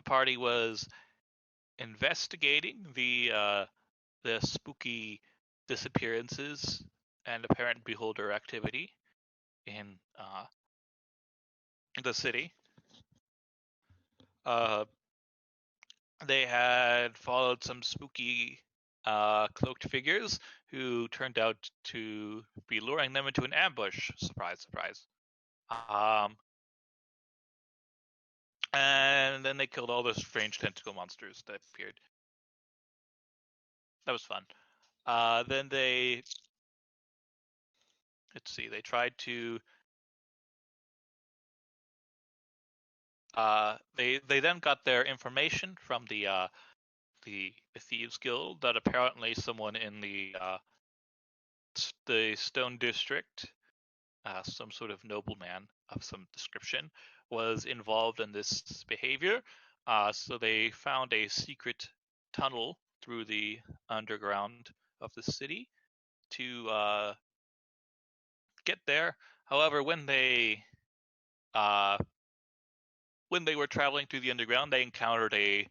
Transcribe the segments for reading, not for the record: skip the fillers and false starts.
party was investigating the spooky disappearances and apparent beholder activity in the city. They had followed some spooky cloaked figures who turned out to be luring them into an ambush. Surprise, surprise. And then they killed all the strange tentacle monsters that appeared. That was fun. Then let's see, they tried to they then got their information from the thieves guild that apparently someone in the stone district, some sort of nobleman of some description, was involved in this behavior. So they found a secret tunnel through the underground of the city to get there. However, when they were traveling through the underground, they encountered a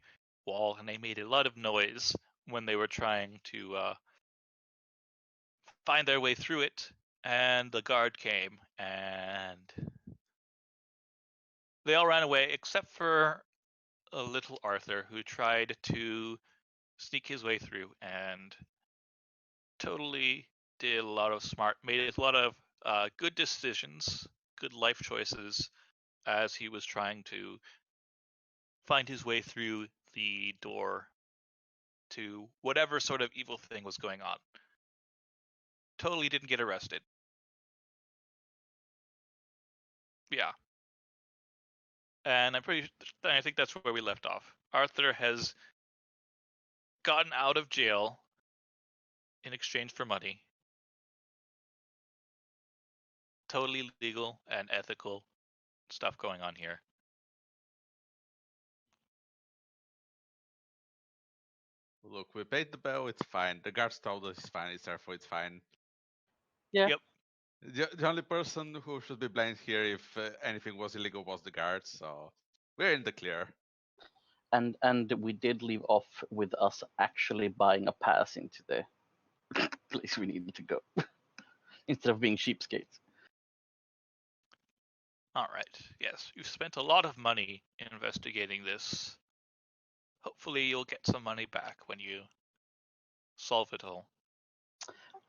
wall, and they made a lot of noise when they were trying to find their way through it. And the guard came, and they all ran away except for a little Arthur, who tried to sneak his way through and totally made a lot of good decisions, good life choices as he was trying to find his way through the door to whatever sort of evil thing was going on. Totally didn't get arrested. Yeah. And I think that's where we left off. Arthur has gotten out of jail in exchange for money. Totally legal and ethical stuff going on here. Look, we paid the bill, it's fine. The guards told us it's fine, it's therefore it's fine. Yeah. Yep. The only person who should be blamed here if anything was illegal was the guards, so we're in the clear. And we did leave off with us actually buying a pass into the place we needed to go instead of being cheapskates. All right. Yes, you've spent a lot of money investigating this. Hopefully, you'll get some money back when you solve it all.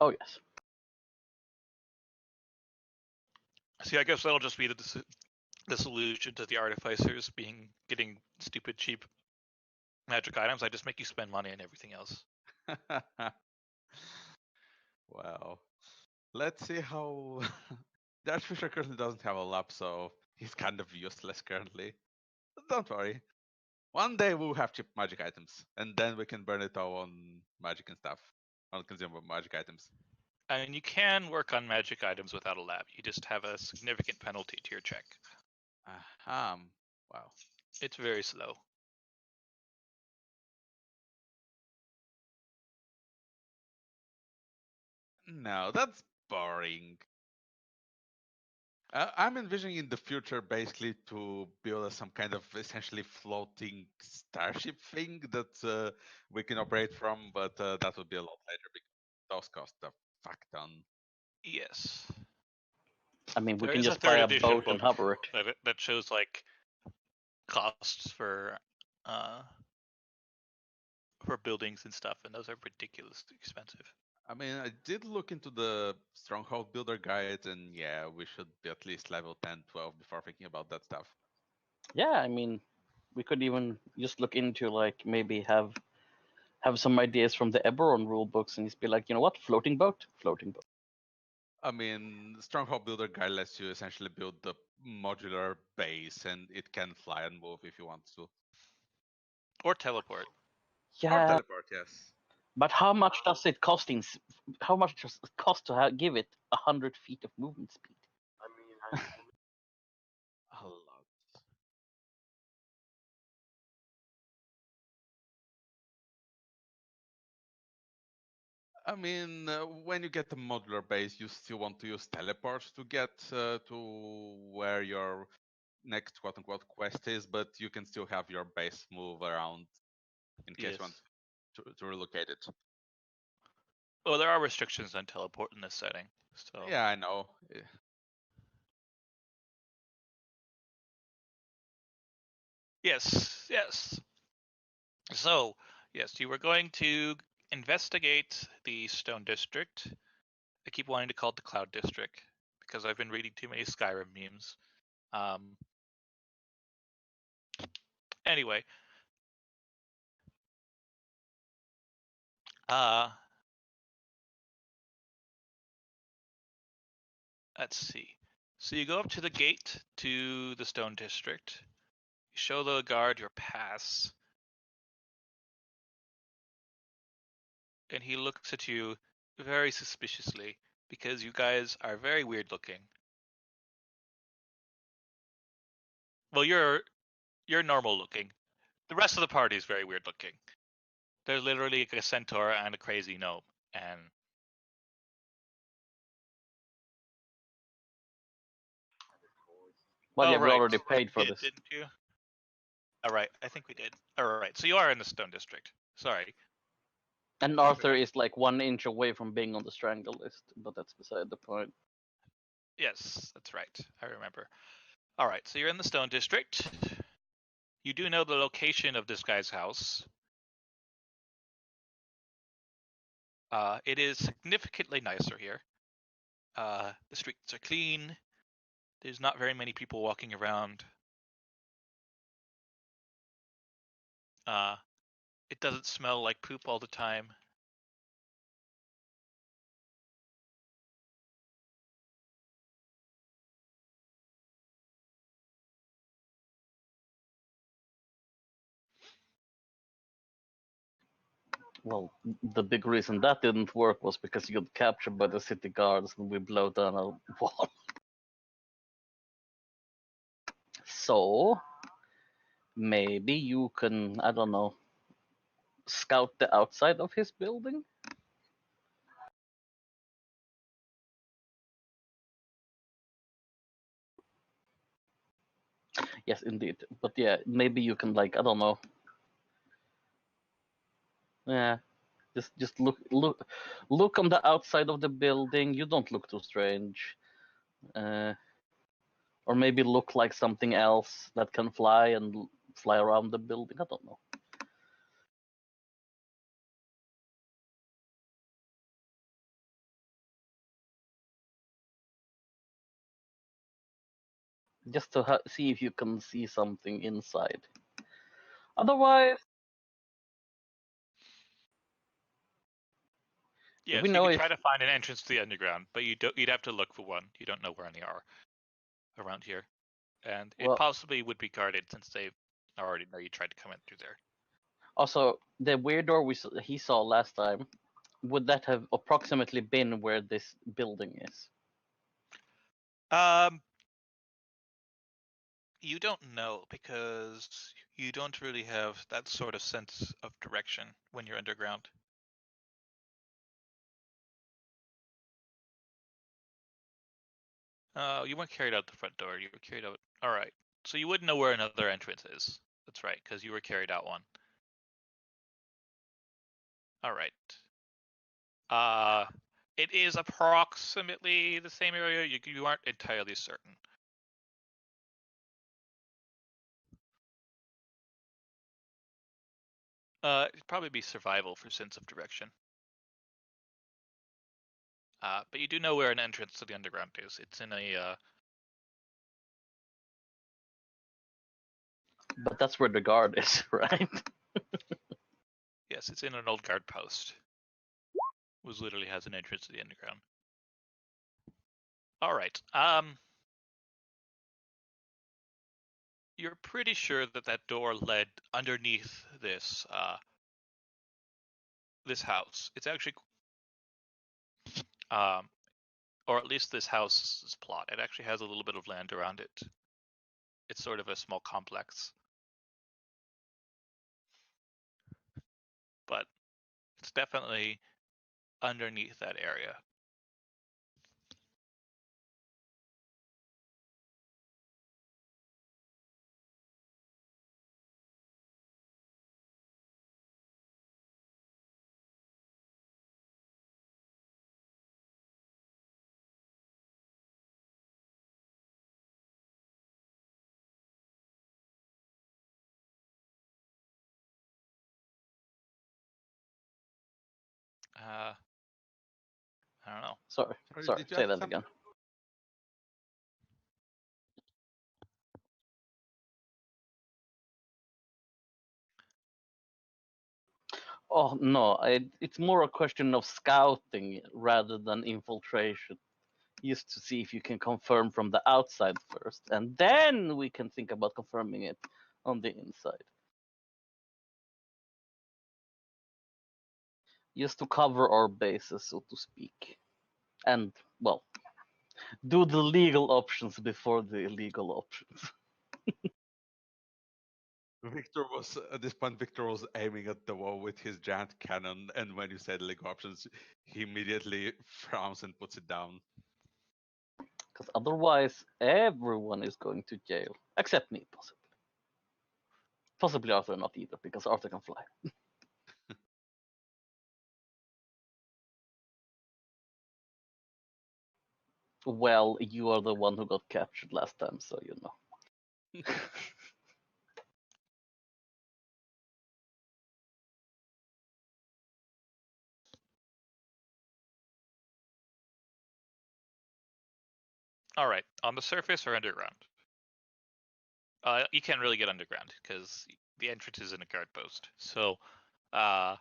Oh yes. See, I guess that'll just be the solution to the artificers getting stupid cheap magic items. I just make you spend money on everything else. Well, let's see how. The Archbishop currently doesn't have a lab, so he's kind of useless currently. But don't worry. One day we'll have cheap magic items, and then we can burn it all on magic and stuff. On consumable magic items. I mean, you can work on magic items without a lab. You just have a significant penalty to your check. Wow. It's very slow. No, that's boring. I'm envisioning in the future basically to build some kind of essentially floating starship thing that we can operate from, but that would be a lot later because those cost a fuck ton. Yes. I mean, we There can is a just buy third a edition boat and book hover it. that shows like costs for buildings and stuff, and those are ridiculously expensive. I mean, I did look into the Stronghold Builder Guide, and yeah, we should be at least level 10, 12 before thinking about that stuff. Yeah, I mean, we could even just look into like maybe have some ideas from the Eberron rule books and just be like, you know what, floating boat. I mean, Stronghold Builder Guide lets you essentially build the modular base, and it can fly and move if you want to. Or teleport. Or Yeah, teleport, yes. but how much does it cost how much does it cost to give it 100 feet of movement speed? A lot. I mean, when you get the modular base, you still want to use teleports to get to where your next quote unquote quest is, but you can still have your base move around in case Yes. you want to relocate it. Well, there are restrictions on teleport in this setting, so Yeah, I know. yes. So yes, you were going to investigate the Stone District. I keep wanting to call it the Cloud District because I've been reading too many Skyrim memes. Anyway, uh, let's see. So you go up to the gate to the Stone District. You show the guard your pass, and he looks at you very suspiciously because you guys are very weird looking. Well, you're normal looking. The rest of the party is very weird looking. There's literally a centaur and a crazy gnome, and Well, yeah, we right, already paid for did, this. didn't you? All right, I think we did. All right, so you are in the Stone District. Sorry. And Arthur is like 1 inch away from being on the strangle list, but that's beside the point. Yes, that's right. I remember. All right, so you're in the Stone District. You do know the location of this guy's house. It is significantly nicer here. The streets are clean. There's not very many people walking around. It doesn't smell like poop all the time. Well, the big reason that didn't work was because you got captured by the city guards and we blow down a wall. So maybe you can, I don't know, scout the outside of his building? Yes, indeed. But yeah, maybe you can, like, I don't know. Yeah, just look on the outside of the building. You don't look too strange. Or maybe look like something else that can fly and fly around the building. I don't know. Just to see if you can see something inside. Otherwise, do we Yes, you know could if try to find an entrance to the underground, but you'd have to look for one. You don't know where any are around here, and it well, possibly would be guarded since they already know you tried to come in through there. also the weird door he saw last time? Would that have approximately been where this building is? Um, you don't know because you don't really have that sort of sense of direction when you're underground. You weren't carried out the front door. You were carried out. All right. So you wouldn't know where another entrance is. That's right, because you were carried out one. All right. Uh, it is approximately the same area. You aren't entirely certain. It'd probably be survival for sense of direction. But you do know where an entrance to the underground is. It's in a. But that's where the guard is, right? Yes, it's in an old guard post. Which literally has an entrance to the underground. All right. You're pretty sure that that door led underneath this house. It's actually, um, or at least this house's plot. It actually has a little bit of land around it. It's sort of a small complex, but it's definitely underneath that area. I don't know. Sorry, Sorry, sorry. did you Say ask that something? again. Oh no, it's more a question of scouting rather than infiltration. Just to see if you can confirm from the outside first, and then we can think about confirming it on the inside. Just to cover our bases, so to speak. And, well, do the legal options before the illegal options. Victor was at this point. Victor was aiming at the wall with his giant cannon, and when you said legal options, he immediately frowns and puts it down. Because otherwise, everyone is going to jail. Except me, possibly. Possibly Arthur not either, because Arthur can fly. Well, you are the one who got captured last time, so you know. All right, on the surface or underground? You can't really get underground because the entrance is in a guard post. So, yeah,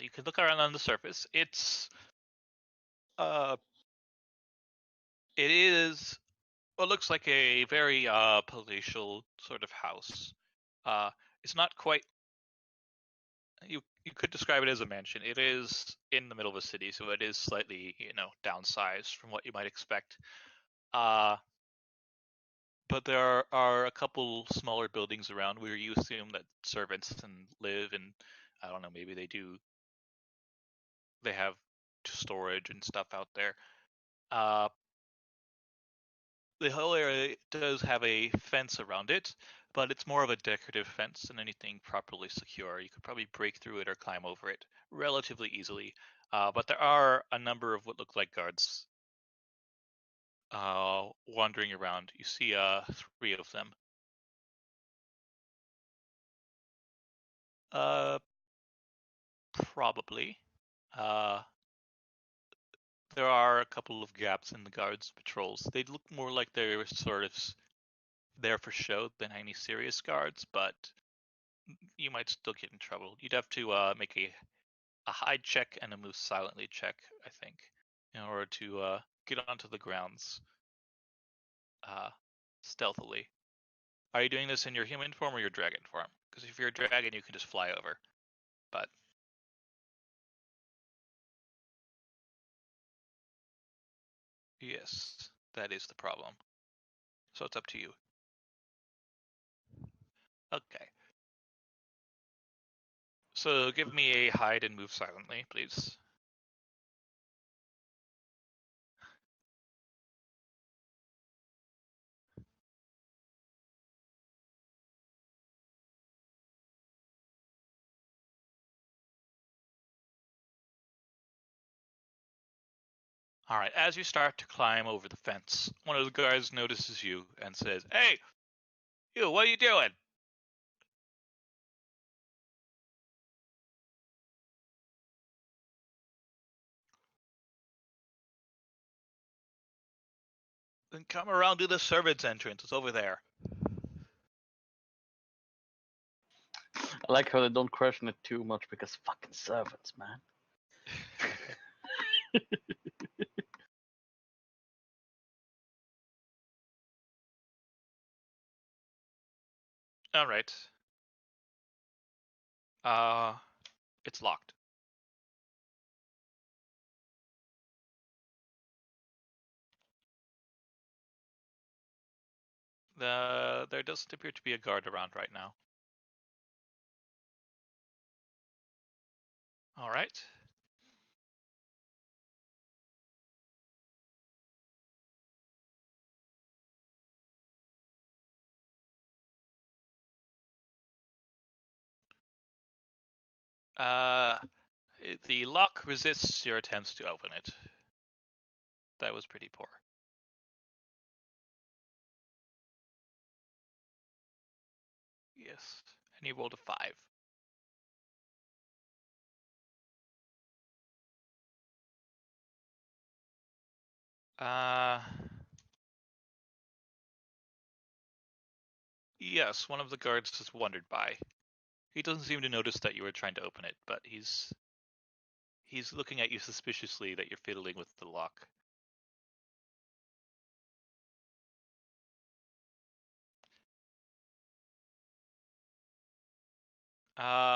you can look around on the surface. It is what looks like a very palatial sort of house. It's not quite. You could describe it as a mansion. It is in the middle of a city, so it is slightly downsized from what you might expect. Uh, but there are a couple smaller buildings around where you assume that servants can live, and I don't know, maybe they have storage and stuff out there. Uh, the whole area does have a fence around it, but it's more of a decorative fence than anything properly secure. You could probably break through it or climb over it relatively easily. But there are a number of what look like guards wandering around. You see 3 of them. Uh, Probably. Uh, there are a couple of gaps in the guards' patrols. They look more like they're sort of there for show than any serious guards, but you might still get in trouble. You'd have to make a hide check and a move silently check, I think, in order to get onto the grounds uh, stealthily. Are you doing this in your human form or your dragon form? Because if you're a dragon, you can just fly over. But yes, that is the problem. So it's up to you. Okay. So give me a hide and move silently, please. All right, as you start to climb over the fence, one of the guards notices you and says, "Hey, you, what are you doing?" Then come around to the servants' entrance. It's over there. I like how they don't question it too much because fucking servants, man. All right. Uh, it's locked. There doesn't appear to be a guard around right now. All right. Uh, the lock resists your attempts to open it. That was pretty poor. Yes, and you rolled a 5. Yes, one of the guards has wandered by. He doesn't seem to notice that you were trying to open it, but he's looking at you suspiciously that you're fiddling with the lock.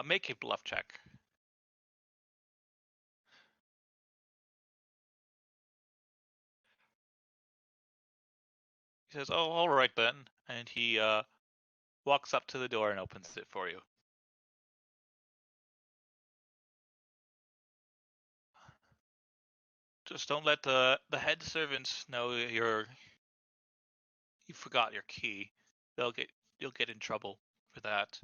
Make a bluff check. He says, "Oh, all right then," and he walks up to the door and opens it for you. Just don't let the head servants know you forgot your key. You'll get in trouble for that.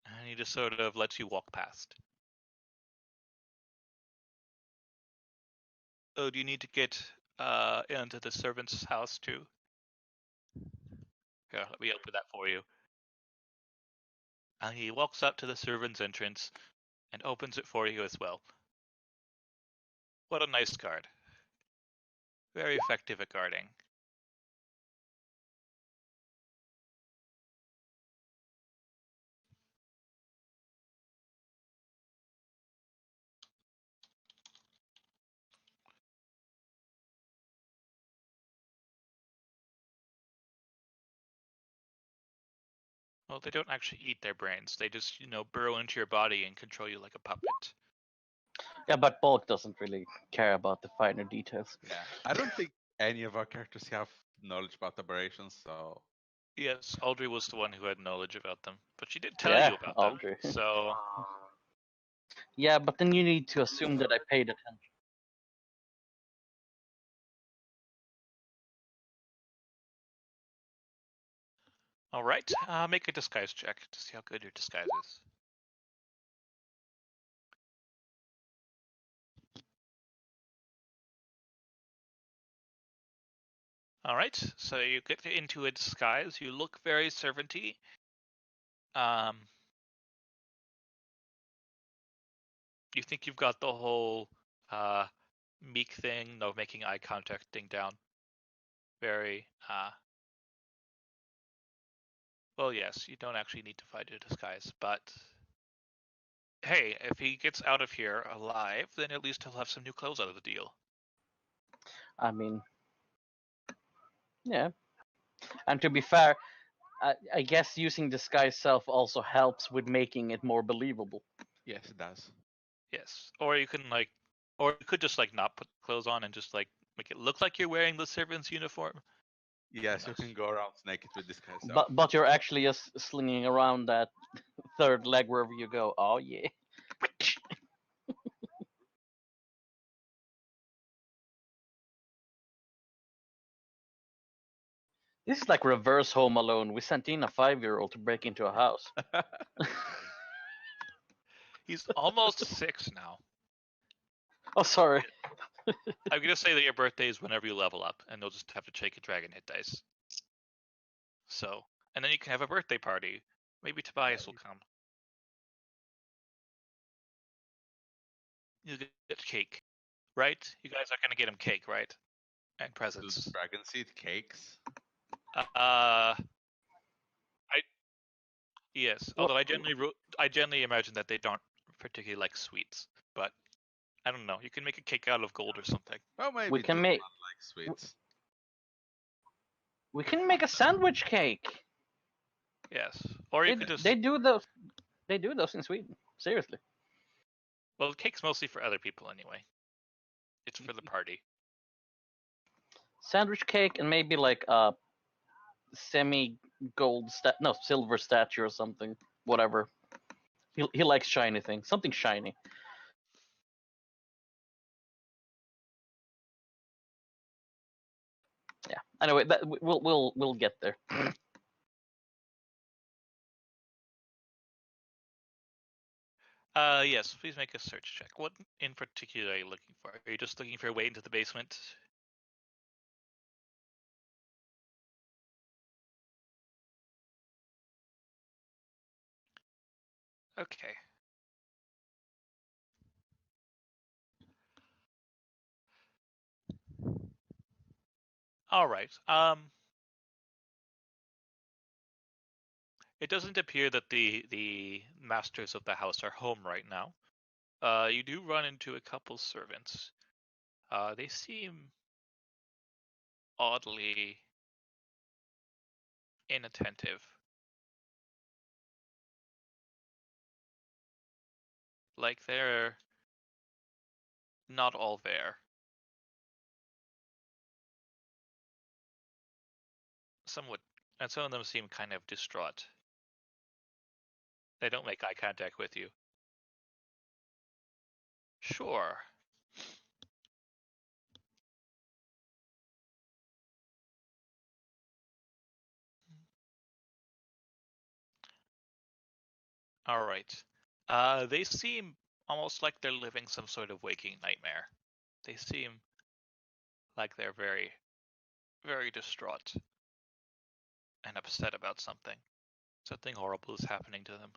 And he just sort of lets you walk past. Oh, do you need to get into the servant's house too? Here, let me open that for you. And he walks up to the servant's entrance and opens it for you as well. What a nice guard. Very effective at guarding. Well, they don't actually eat their brains. They just, burrow into your body and control you like a puppet. Yeah, but Bulk doesn't really care about the finer details. Yeah, I don't think any of our characters have knowledge about aberrations, so Yes, Audrey was the one who had knowledge about them, but she did tell Yeah, you about them. Audrey. So, Yeah, but then you need to assume that I paid attention. all right, make a disguise check to see how good your disguise is. All right, so you get into a disguise. You look very servanty. You think you've got the whole meek thing, no making eye contact thing down. Very, well, yes, you don't actually need to find a disguise, but hey, if he gets out of here alive, then at least he'll have some new clothes out of the deal. I mean, yeah. And to be fair, I guess using disguise self also helps with making it more believable. yes, it does. Yes, or you could just like not put clothes on and just like make it look like you're wearing the servant's uniform. Yes, you Yes. can go around naked with disguise self. But you're actually just slinging around that third leg wherever you go. Oh yeah. This is like reverse Home Alone. We sent in a 5-year-old to break into a house. He's almost 6 now. Oh, sorry. I'm gonna say that your birthday is whenever you level up, and you'll just have to take a dragon hit dice. So, and then you can have a birthday party. Maybe Tobias will come. You get cake, right? You guys are gonna get him cake, right? And Do presents. dragons eat cakes? I yes. What? Although I generally imagine that they don't particularly like sweets, but I don't know. You can make a cake out of gold or something. Well, We maybe can do make not like sweets. we can make a sandwich cake. Yes. Or you could just They do those. They do those in Sweden. Seriously. well, cake's mostly for other people anyway. It's for the party. Sandwich cake and maybe like a semi gold no, silver statue or something. Whatever. He likes shiny things. Something shiny. Yeah. Anyway, we'll get there. Yes, please make a search check. What in particular are you looking for? Are you just looking for a way into the basement? Okay. All right. It doesn't appear that the masters of the house are home right now. You do run into a couple servants. They seem oddly inattentive. Like they're not all there. Somewhat, and some of them seem kind of distraught. They don't make eye contact with you. Sure. All right. They seem almost like they're living some sort of waking nightmare. They seem like they're very, very distraught and upset about something. Something horrible is happening to them.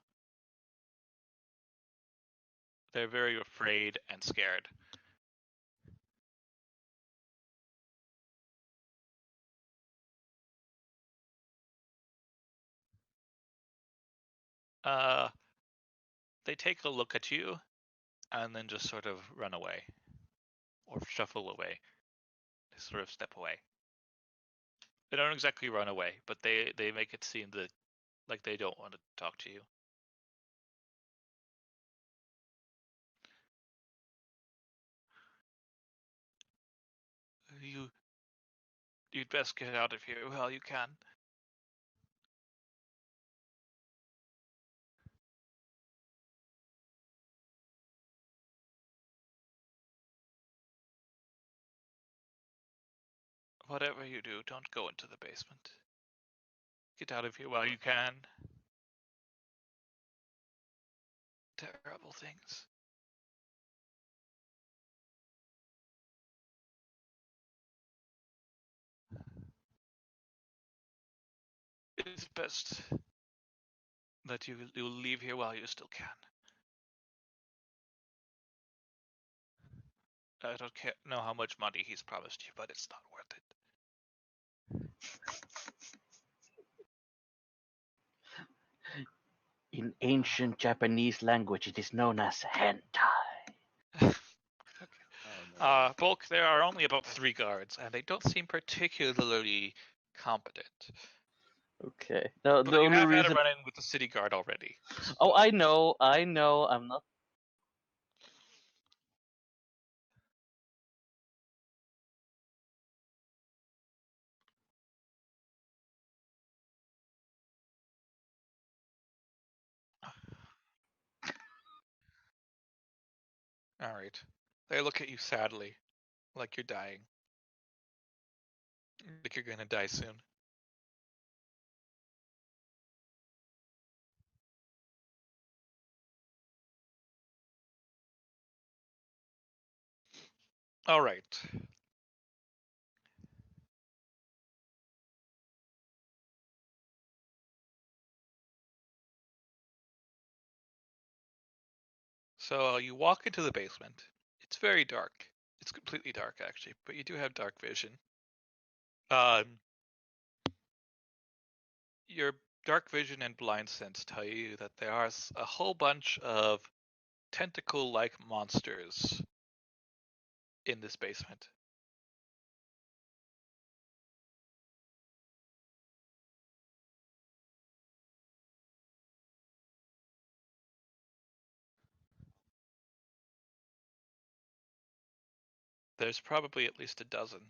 They're very afraid and scared. Uh, they take a look at you and then just sort of run away or shuffle away. They sort of step away. They don't exactly run away, but they make it seem that like they don't want to talk to you. You you'd best get out of here while you can. Whatever you do, don't go into the basement. Get out of here while you can. Terrible things. It's best that you leave here while you still can. I don't know how much money he's promised you, but it's not worth it. In ancient Japanese language, it is known as hentai. Okay. Oh no. Bulk, there are only about 3 guards, and they don't seem particularly competent. Okay. The But you only have had a reason. run-in with the city guard already. Oh, So, I know. I'm not. all right. They look at you sadly, like you're dying, like you're gonna die soon. All right. So you walk into the basement. It's very dark. It's completely dark, actually, but you do have dark vision. Um, your dark vision and blind sense tell you that there are a whole bunch of tentacle-like monsters in this basement. There's probably at least a dozen.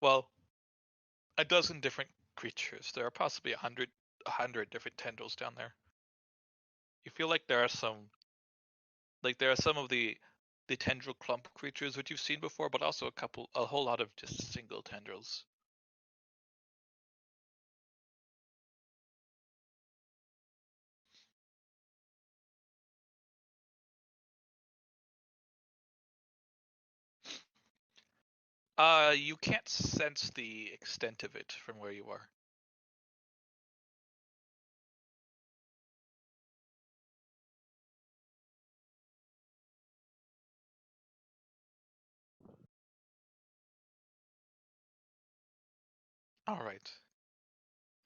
Well, a dozen different creatures. There are possibly a hundred different tendrils down there. You feel like there are some of the tendril clump creatures which you've seen before, but also a whole lot of just single tendrils. You can't sense the extent of it from where you are. All right.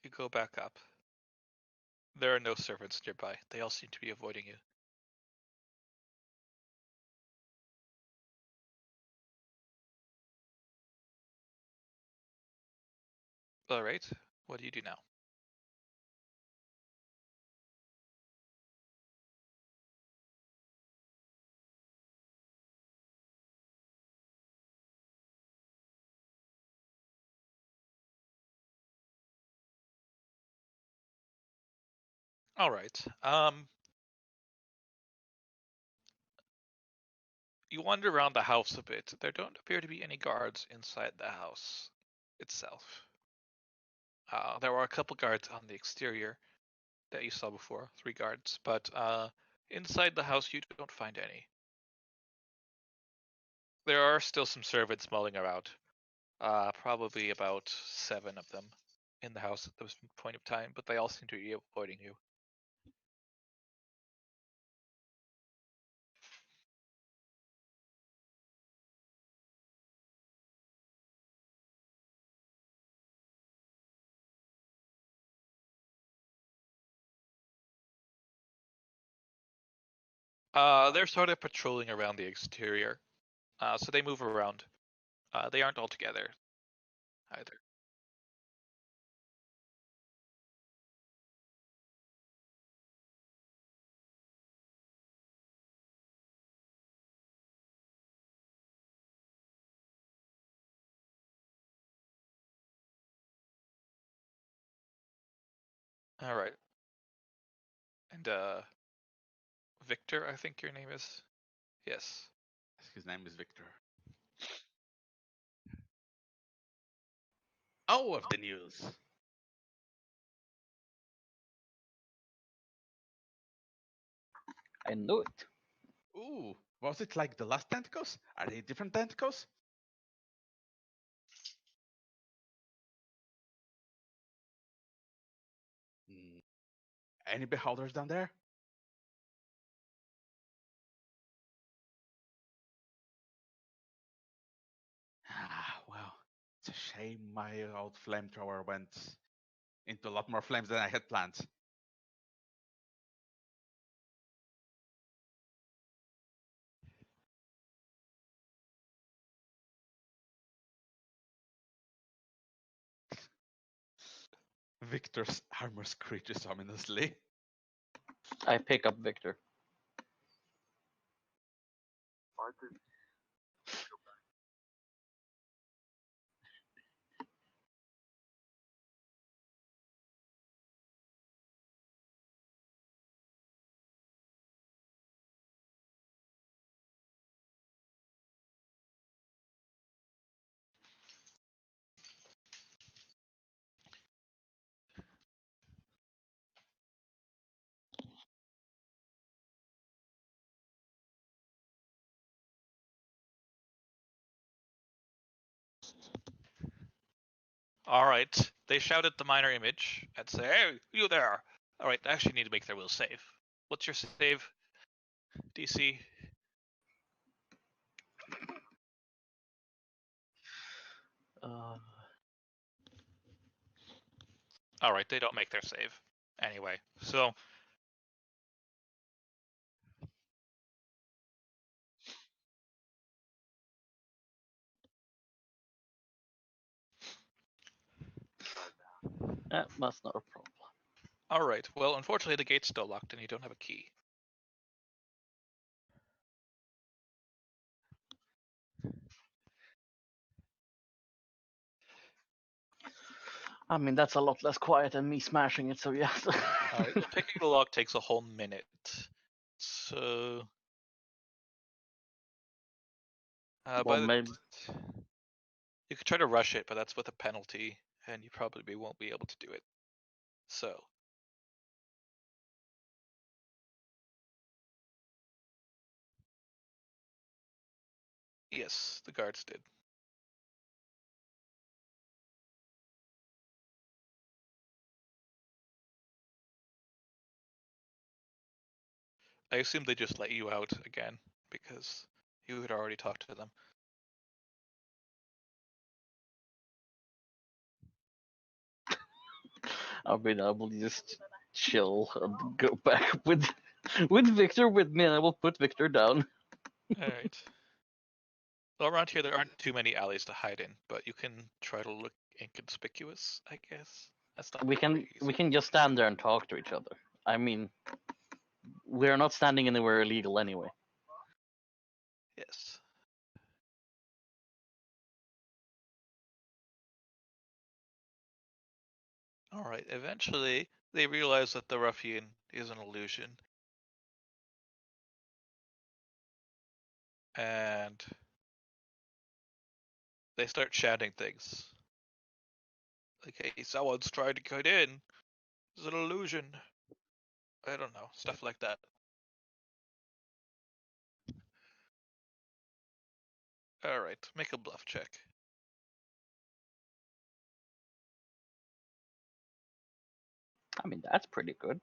You go back up. There are no servants nearby. They all seem to be avoiding you. All right. What do you do now? All right. You wander around the house a bit. There don't appear to be any guards inside the house itself. There were a couple guards on the exterior that you saw before, 3 guards, but inside the house you don't find any. There are still some servants mulling around. Probably about 7 of them in the house at this point of time, but they all seem to be avoiding you. They're sort of patrolling around the exterior, so they move around. They aren't all together either. All right. And Victor, I think your name is. Yes. His name is Victor. All of the news. I knew it. Ooh, was it like the last tentacles? Are they different tentacles? Hmm. Any beholders down there? Ah, well, it's a shame my old flamethrower went into a lot more flames than I had planned. Victor's armor screeches ominously. I pick up Victor. All right. They shout at the minor image and say, "Hey, you there!" All right. They actually need to make their will save. What's your save, DC? Uh, All right. They don't make their save anyway. So that's not a problem. all right. Well, unfortunately, the gate's still locked and you don't have a key. I mean, that's a lot less quiet than me smashing it, so yes. All right. Well, picking the lock takes a whole minute. So, Well, by the maybe. you could try to rush it, but that's with a penalty, and you probably won't be able to do it. So, yes, the guards did. I assume they just let you out again because you had already talked to them. I mean, I will just chill and go back with Victor with me, and I will put Victor down. All right. Well, around here there aren't too many alleys to hide in, but you can try to look inconspicuous, I guess. That's not We very can easy. just stand there and talk to each other. I mean, we're not standing anywhere illegal anyway. Yes. All right. Eventually, they realize that the ruffian is an illusion, and they start shouting things like, "Hey, someone's trying to get in. It's an illusion." I don't know, stuff like that. All right, make a bluff check. I mean, that's pretty good.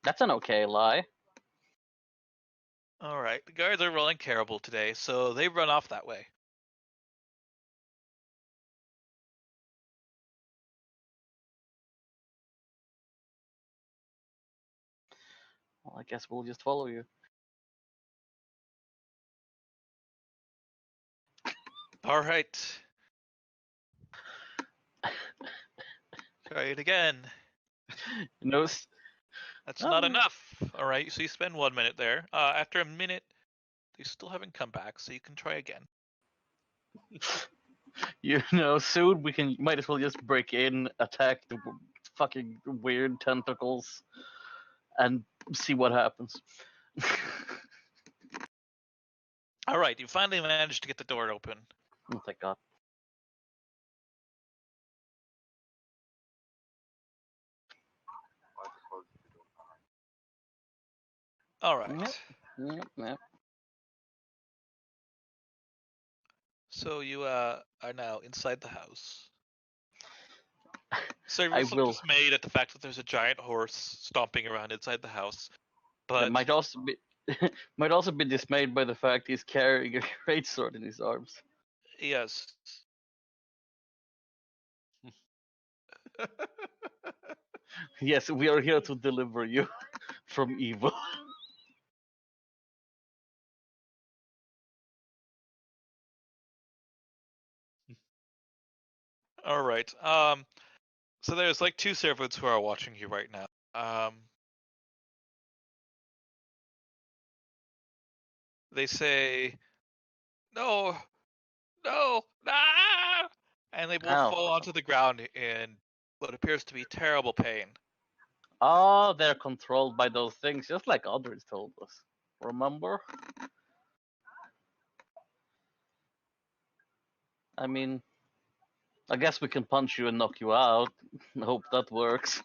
That's an okay lie. All right, the guards are rolling terrible today, so they run off that way. Well, I guess we'll just follow you. All right. Try it again. No. That's not Oh, enough. All right, so you spend 1 minute there. After a minute, they still haven't come back, so you can try again. soon we can might as well just break in, attack the fucking weird tentacles, and see what happens. All right, you finally managed to get the door open. Oh, thank God. All right. Yep. So you are now inside the house. I Servers look will. dismayed at the fact that there's a giant horse stomping around inside the house. That But might also be might also be dismayed by the fact he's carrying a great sword in his arms. yes. Yes, we are here to deliver you from evil. All right. So there's like two servants who are watching you right now. They say, "No, no, ah!" And they both Oh. fall onto the ground in what appears to be terrible pain. Oh, they're controlled by those things, just like others told us. Remember? I mean, I guess we can punch you and knock you out. Hope that works.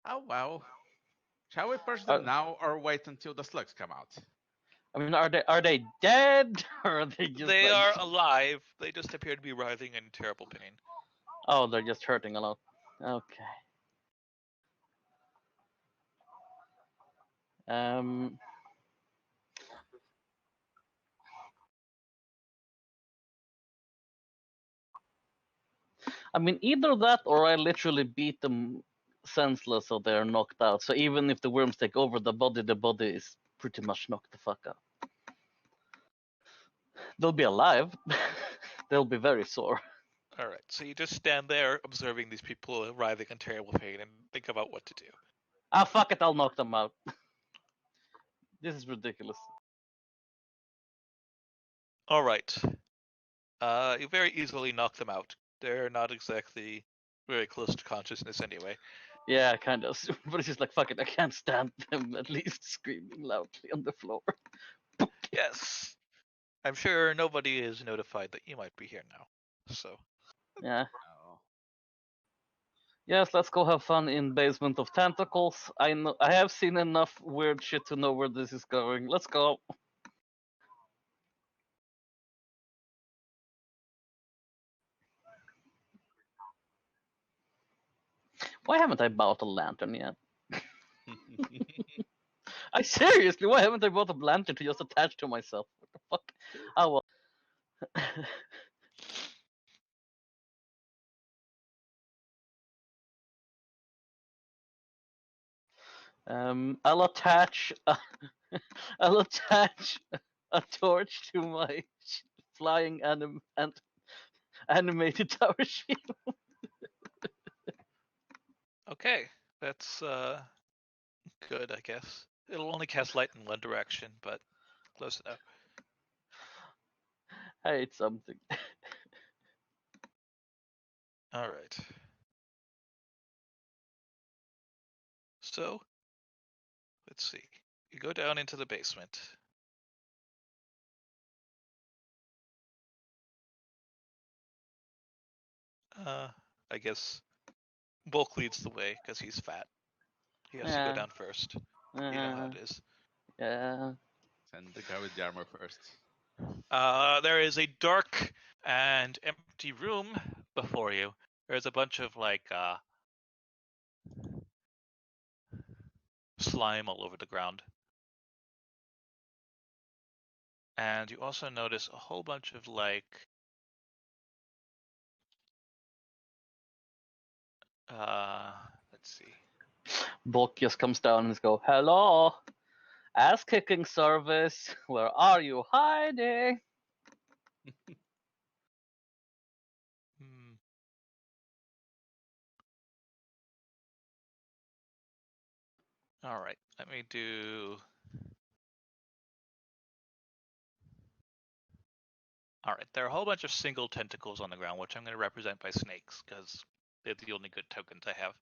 Oh well. Shall we push Uh, them now or wait until the slugs come out? I mean, are they dead or are they just They like? are alive. They just appear to be writhing in terrible pain. Oh, they're just hurting a lot. Okay. Um. I mean, either that or I literally beat them senseless so they're knocked out. So even if the worms take over the body is pretty much knocked the fuck out. They'll be alive. They'll be very sore. All right, so you just stand there observing these people writhing in terrible pain and think about what to do. Ah, fuck it, I'll knock them out. This is ridiculous. All right. You very easily knock them out. They're not exactly very close to consciousness anyway. Yeah, kind of. But it's just like, fuck it, I can't stand them at least screaming loudly on the floor. Yes. I'm sure nobody is notified that you might be here now. So, Yeah. Oh. Yes, let's go have fun in Basement of Tentacles. I have seen enough weird shit to know where this is going. Let's go. Why haven't I bought a lantern yet? I seriously, why haven't I bought a lantern to just attach to myself? Fuck. Oh well. I'll attach. I'll attach a torch to my flying animated tower shield. Okay, that's good, I guess. It'll only cast light in one direction, but close enough. Hey, it's something. All right. So, let's see. You go down into the basement. I guess Bulk leads the way because he's fat. He has to go Yeah. down first. You know how it is. Yeah. Send the guy with the armor first. There is a dark and empty room before you. There's a bunch of slime all over the ground. And you also notice a whole bunch of let's see. Bulk just comes down and goes, "Hello, ass kicking service. Where are you hiding?" Hmm. All right, let me do. All right, there are a whole bunch of single tentacles on the ground, which I'm going to represent by snakes because they're the only good tokens I have.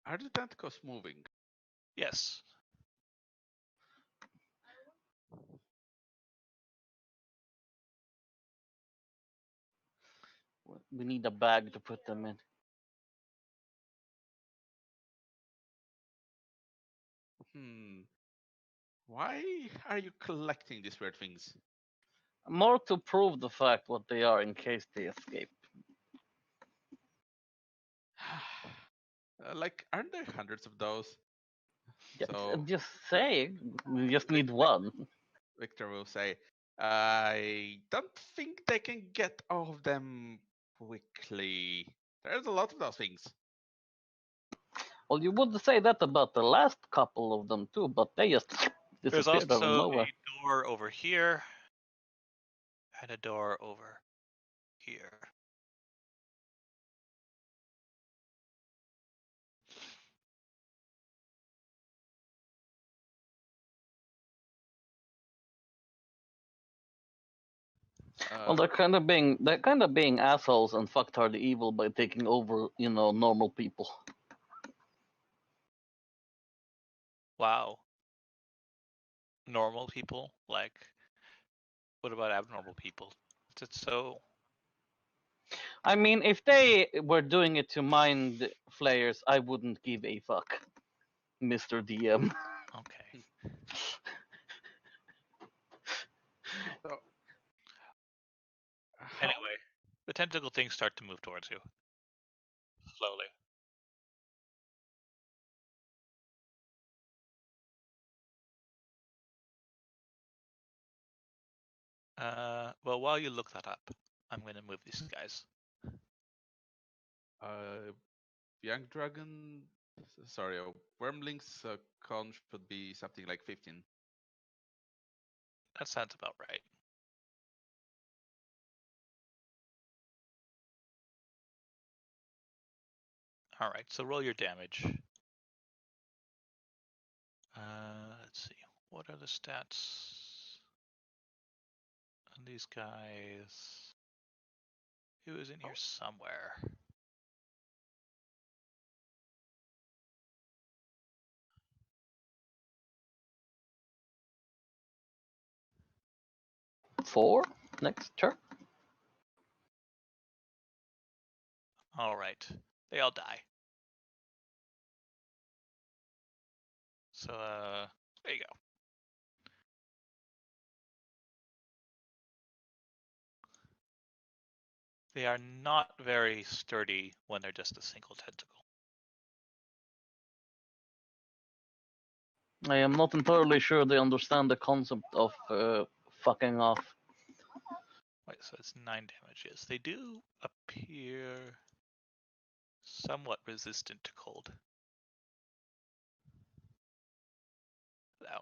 Are the tentacles moving? Yes. We need a bag to put them in. Why are you collecting these weird things? More to prove the fact what they are in case they escape. Like, aren't there hundreds of those? Yeah, So, I'm just saying, we just need one. Victor will say, I don't think they can get all of them quickly. There's a lot of those things. Well, you would say that about the last couple of them too, but they just There's disappeared out of also nowhere. a door over here and a door over here. Well, Uh, they're kind of being assholes and fucktard evil by taking over, normal people. Wow. Normal people? Like, what about abnormal people? It's so. I mean, if they were doing it to mind flayers, I wouldn't give a fuck, Mr. DM. Okay. so, how? Anyway, the tentacle things start to move towards you. Slowly. Well, while you look that up, I'm going to move these guys. Young dragon, sorry, wormling's con should be something like 15. That sounds about right. All right, so roll your damage. Let's see. What are the stats on these guys? It was in here somewhere. Four next turn. All right, they all die. So, there you go. They are not very sturdy when they're just a single tentacle. I am not entirely sure they understand the concept of fucking off. Wait, so it's 9 damages. They do appear somewhat resistant to cold. No.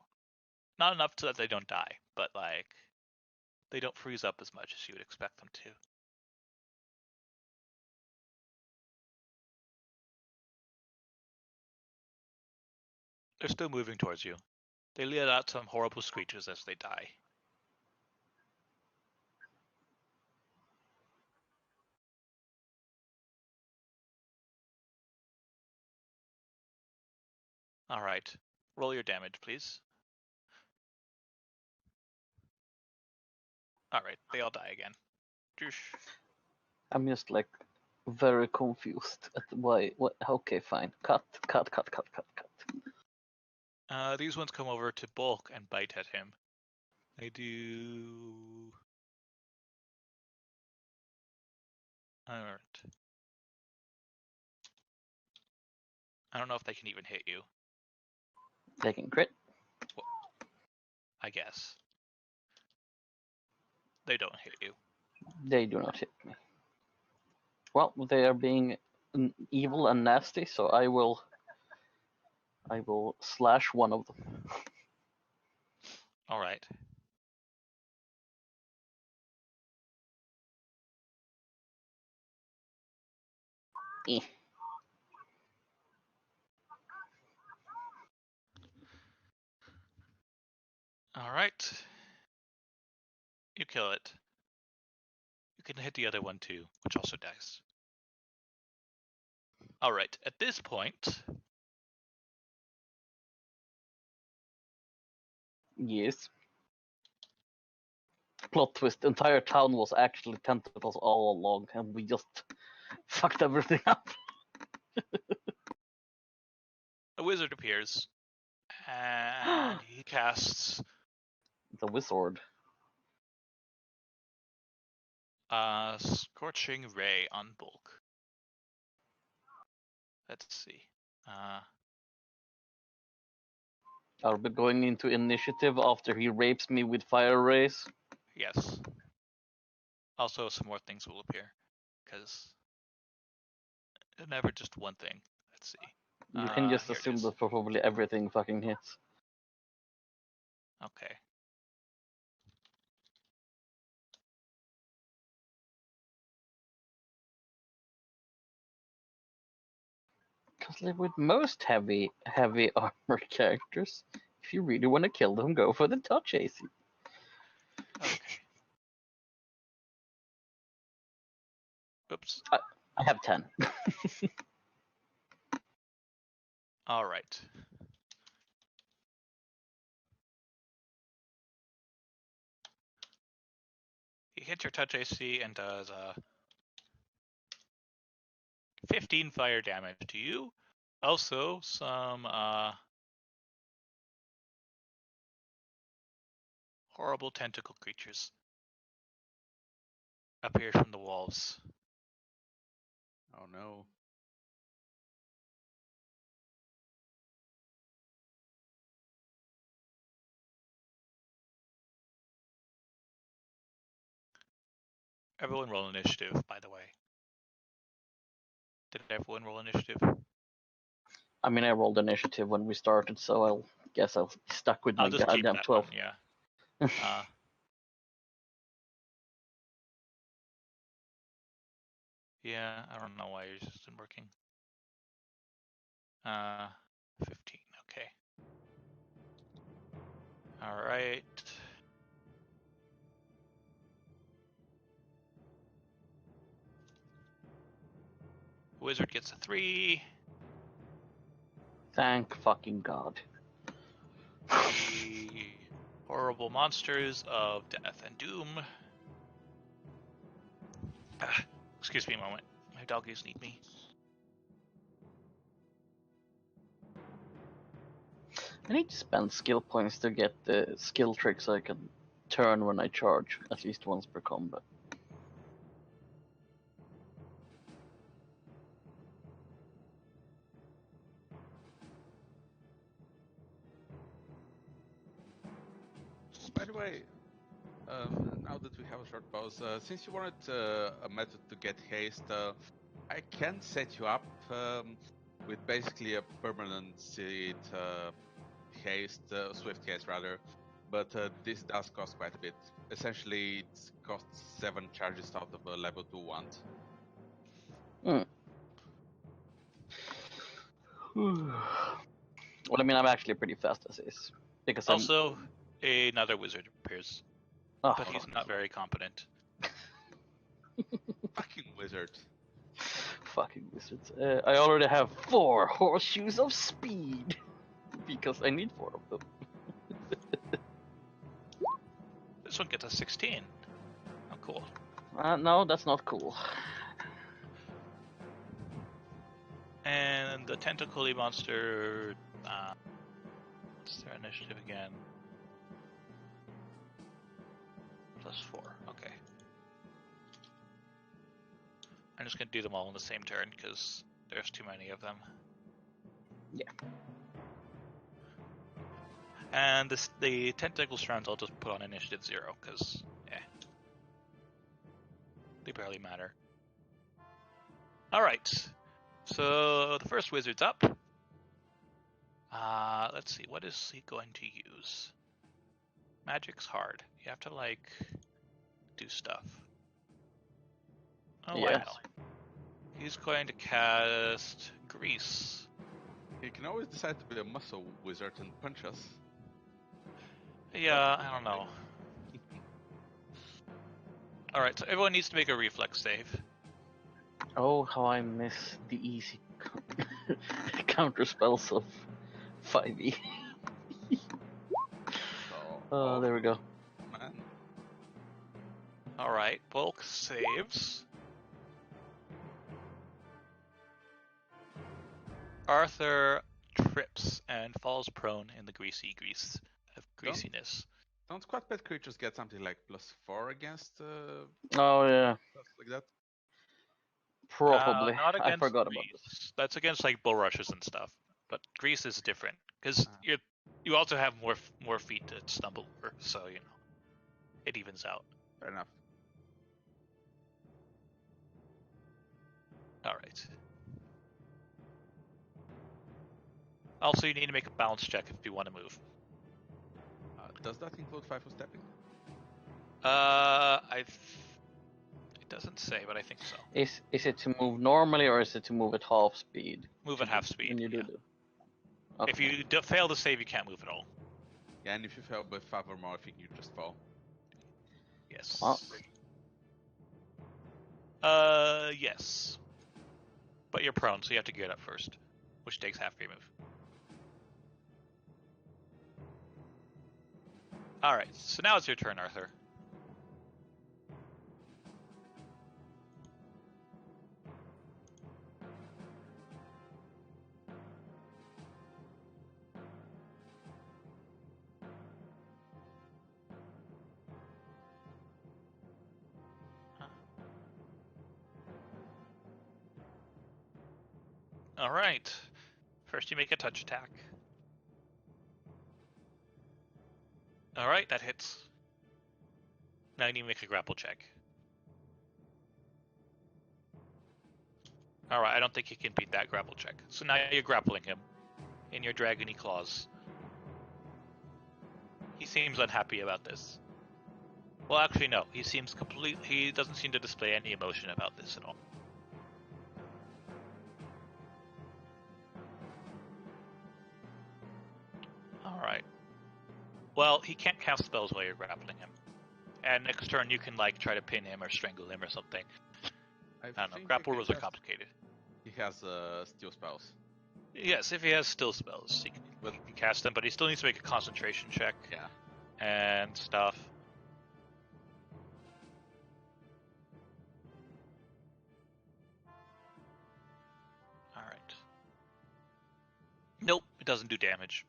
Not enough so that they don't die, but like they don't freeze up as much as you would expect them to. They're still moving towards you. They let out some horrible screeches as they die. Alright. Roll your damage, please. Alright, they all die again. I'm just like very confused at why. What? Okay, fine. Cut. These ones come over to bulk and bite at him. They do. Alright. I don't know if they can even hit you. They can crit. I guess. They don't hit you. They do not hit me. Well, they are being evil and nasty, so I will slash one of them. Alright. Eh. Alright. You kill it. You can hit the other one too, which also dies. Alright, at this point, Yes. Plot twist: the entire town was actually tentacles all along, and we just fucked everything up. a wizard appears, and he casts The wizard. Scorching Ray on Bulk. Let's see. Are we going into initiative after he rapes me with fire rays? Yes. Also, some more things will appear, because never just one thing. Let's see. You can just Here it assume is. that probably everything fucking hits. Okay. Because like with most heavy armor characters, if you really want to kill them, go for the touch AC. Okay. Oops. I have 10. All right. He hits your touch AC and does 15 fire damage to you. Also, some horrible tentacle creatures appear from the walls. Oh no. Everyone roll initiative, by the way. Did everyone roll initiative? I mean, I rolled initiative when we started, so I'll guess I'll stuck with my I'll just keep goddamn that 12. one, yeah. Yeah, I don't know why yours isn't working. 15, okay. Alright. Wizard gets a 3. Thank fucking god. The horrible monsters of death and doom. Excuse me a moment. My doggies need me. I need to spend skill points to get the skill tricks I can turn when I charge, at least once per combat. By the way, now that we have a short pause, since you wanted a method to get haste, I can set you up with basically a permanent seed haste, swift haste rather, but this does cost quite a bit. Essentially, it costs 7 charges out of a level 2 wand. Well, I mean, I'm actually pretty fast as is because I'm. Also, another wizard appears, Oh, but he's not very competent. Fucking wizard. fucking wizards. I already have 4 horseshoes of speed because I need 4 of them. This one gets a 16. Oh, cool. No, that's not cool. And the tentacly monster. What's their initiative again? +4. Okay. I'm just gonna do them all in the same turn because there's too many of them. Yeah. And the tentacle strands I'll just put on initiative 0 because, they barely matter. Alright, so the first wizard's up. Let's see, what is he going to use? Magic's hard. You have to, like, do stuff. Oh, Yes. wow. He's going to cast Grease. You can always decide to be a muscle wizard and punch us. Yeah, I don't know. Alright, so everyone needs to make a reflex save. Oh, how I miss the easy counter spells of 5e. So, There we go. man. Alright, bulk saves. Arthur trips and falls prone in the greasiness. Don't quad pet creatures get something like +4 against Oh yeah, stuff like that? probably. Not I against forgot about this. grease. That's against like bull rushes and stuff. But grease is different because you also have more feet to stumble over, so it evens out. Fair enough. All right. Also, you need to make a balance check if you want to move. Does that include 5 for stepping? It doesn't say, but I think so. Is it to move normally or is it to move at half speed? Move at half speed. When you do Yeah. Okay. If you fail to save, you can't move at all. Yeah, and if you fail by 5 or more, I think you just fall. Yes. Yes. But you're prone, so you have to get up first, which takes half your move. Alright, so now it's your turn, Arthur. Alright. First you make a touch attack. Alright, that hits. Now you need to make a grapple check. Alright, I don't think you can beat that grapple check. So now you're grappling him in your dragony claws. He seems unhappy about this. Well, actually, no. He doesn't seem to display any emotion about this at all. Alright. Well, he can't cast spells while you're grappling him. And next turn you can like try to pin him or strangle him or something. I don't know. Grapple rules are complicated. He has steel spells. Yes, if he has still spells, he can cast them, but he still needs to make a concentration check. Yeah. And stuff. Alright. Nope, it doesn't do damage.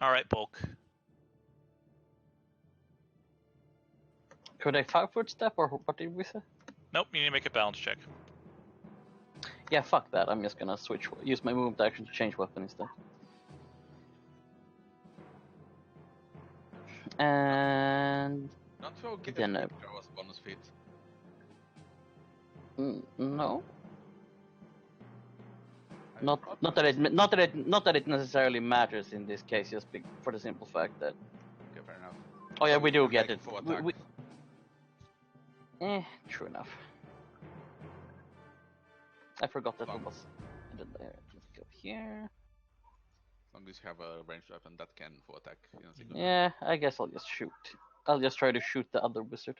Alright, bulk. Could I 5-foot step or what did we say? Nope, you need to make a balance check. Yeah, fuck that. I'm just gonna use my movement action to change weapon instead. And Don't forget then quick draw as a bonus feat. no, I not thought not so. that it necessarily matters in this case, just for the simple fact that. Okay, fair enough. Oh yeah, So we you do can get make it. full attack. True enough. I forgot that Long. one was. Let's go here. As long as you have a ranged weapon that can full attack in a single turn. Yeah, I guess I'll just shoot. I'll just try to shoot the other wizard.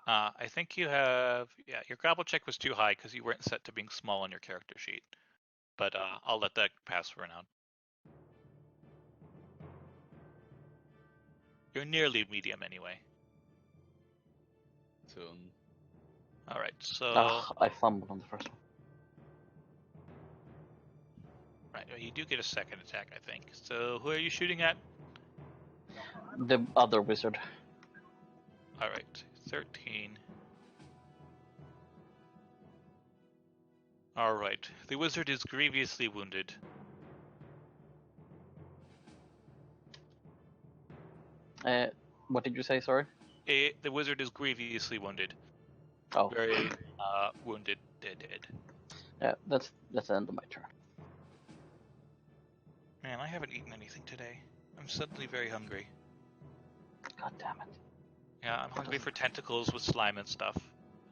I think you have, yeah, your grapple check was too high because you weren't set to being small on your character sheet. But I'll let that pass for now. You're nearly medium anyway. Soon. All right, so I fumbled on the first one. right, you do get a second attack, I think. So who are you shooting at? The other wizard. All right, 13. All right, the wizard is grievously wounded. What did you say? Sorry. The wizard is grievously wounded. Oh, Very wounded, dead. yeah. That's the end of my turn. Man, I haven't eaten anything today. I'm suddenly very hungry. God damn it. Yeah, I'm hungry for tentacles with slime and stuff.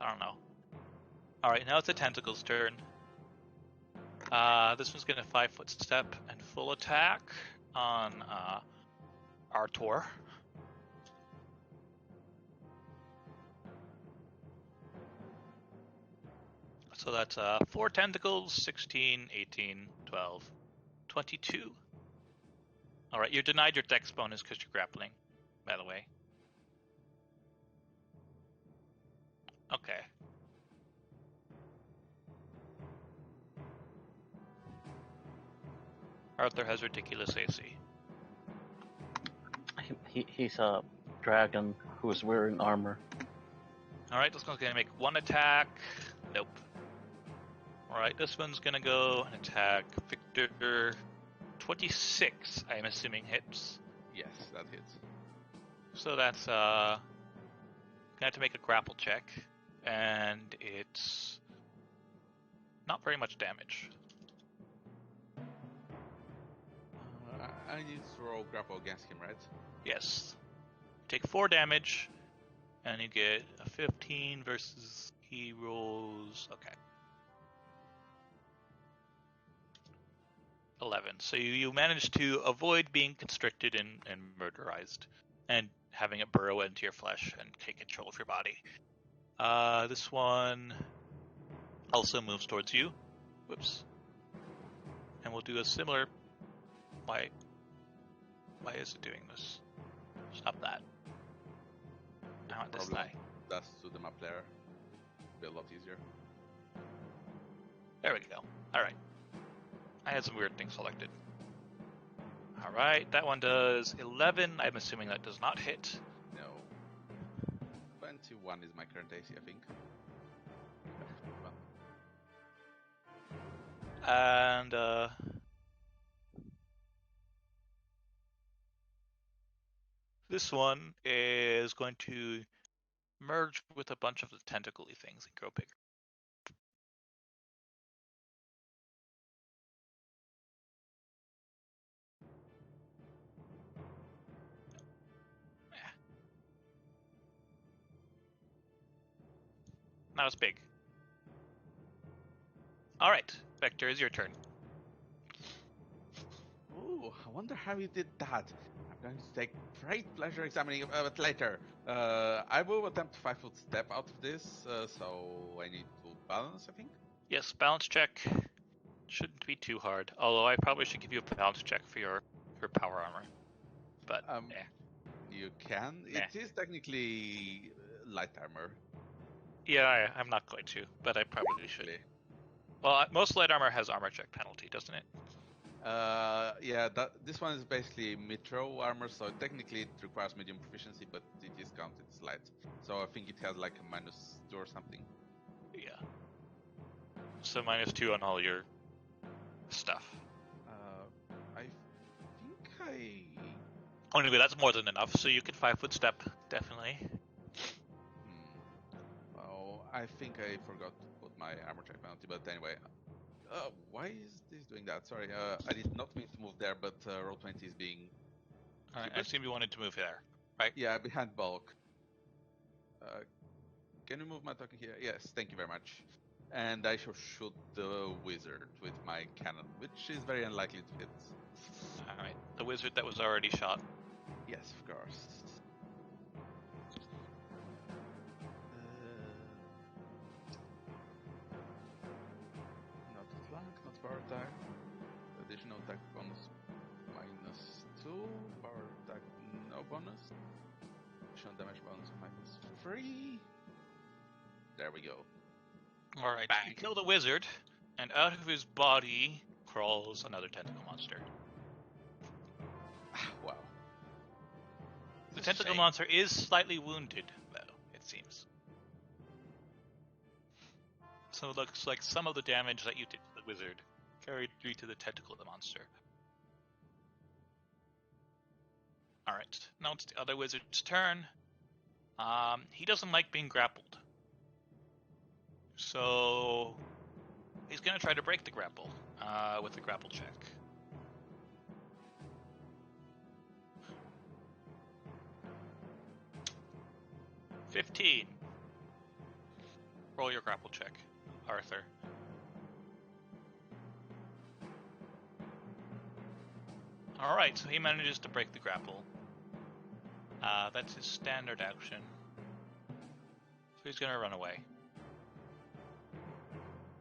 I don't know. Alright, now it's the tentacles' turn. This one's gonna 5-foot step and full attack on Artor. So that's 4 tentacles, 16, 18, 12, 22. Alright, you're denied your dex bonus because you're grappling, by the way. Okay. Arthur has ridiculous AC. He's a dragon who's wearing armor. Alright, this one's gonna make 1 attack. Nope. Alright, this one's gonna go and attack Victor. 26, I'm assuming hits. Yes, that hits. So that's gonna have to make a grapple check, and it's not very much damage. I need to roll grapple against him, right? Yes. Take 4 damage, and you get a 15 versus he rolls. Okay. 11. So you manage to avoid being constricted and murderized, and having it burrow into your flesh and take control of your body. This one also moves towards you. Whoops. And we'll do a similar. Why is it doing this? Stop that. I want this Problem die. does to the map layer. Be a lot easier. There we go. Alright. I had some weird things selected. Alright, that one does 11. I'm assuming that does not hit. No. 21 is my current AC, I think. And this one is going to merge with a bunch of the tentacle-y things and grow bigger. Yeah. Now it's big. Alright, Vector, is your turn. Ooh, I wonder how he did that. I'm going to take great pleasure examining it later. I will attempt 5-foot step out of this, so I need to balance, I think. Yes, balance check. Shouldn't be too hard. Although I probably should give you a balance check for your power armor. But, You can. Nah. It is technically light armor. Yeah, I'm not going to, but I probably should. Well, most light armor has armor check penalty, doesn't it? Yeah, this one is basically mid-throw armor, so technically it requires medium proficiency, but it is counted as light. So I think it has like a -2 or something. Yeah. So -2 on all your stuff. I think I Anyway, that's more than enough, so you can 5-foot step, definitely. Well, I think I forgot to put my armor check penalty, but anyway. Why is this doing that? Sorry, I did not mean to move there, but Roll20 is being Alright, I stupid. assume you wanted to move there, right? Yeah, behind bulk. Can you move my token here? Yes, thank you very much. And I shall shoot the wizard with my cannon, which is very unlikely to hit. Alright, the wizard that was already shot. Yes, of course. Not flank, not power attack. Additional attack bonus -2. Power attack no bonus. Additional damage bonus -3. There we go. Alright, Bang. you kill the wizard, and out of his body crawls another tentacle monster. Wow. The It's a tentacle shame. monster is slightly wounded, though, it seems. So it looks like some of the damage that you did to the wizard carried through to the tentacle monster. Alright, now it's the other wizard's turn. He doesn't like being grappled. So he's gonna try to break the grapple with the grapple check. $15. Roll your grapple check, Arthur. Alright, so he manages to break the grapple. That's his standard action. So he's gonna run away.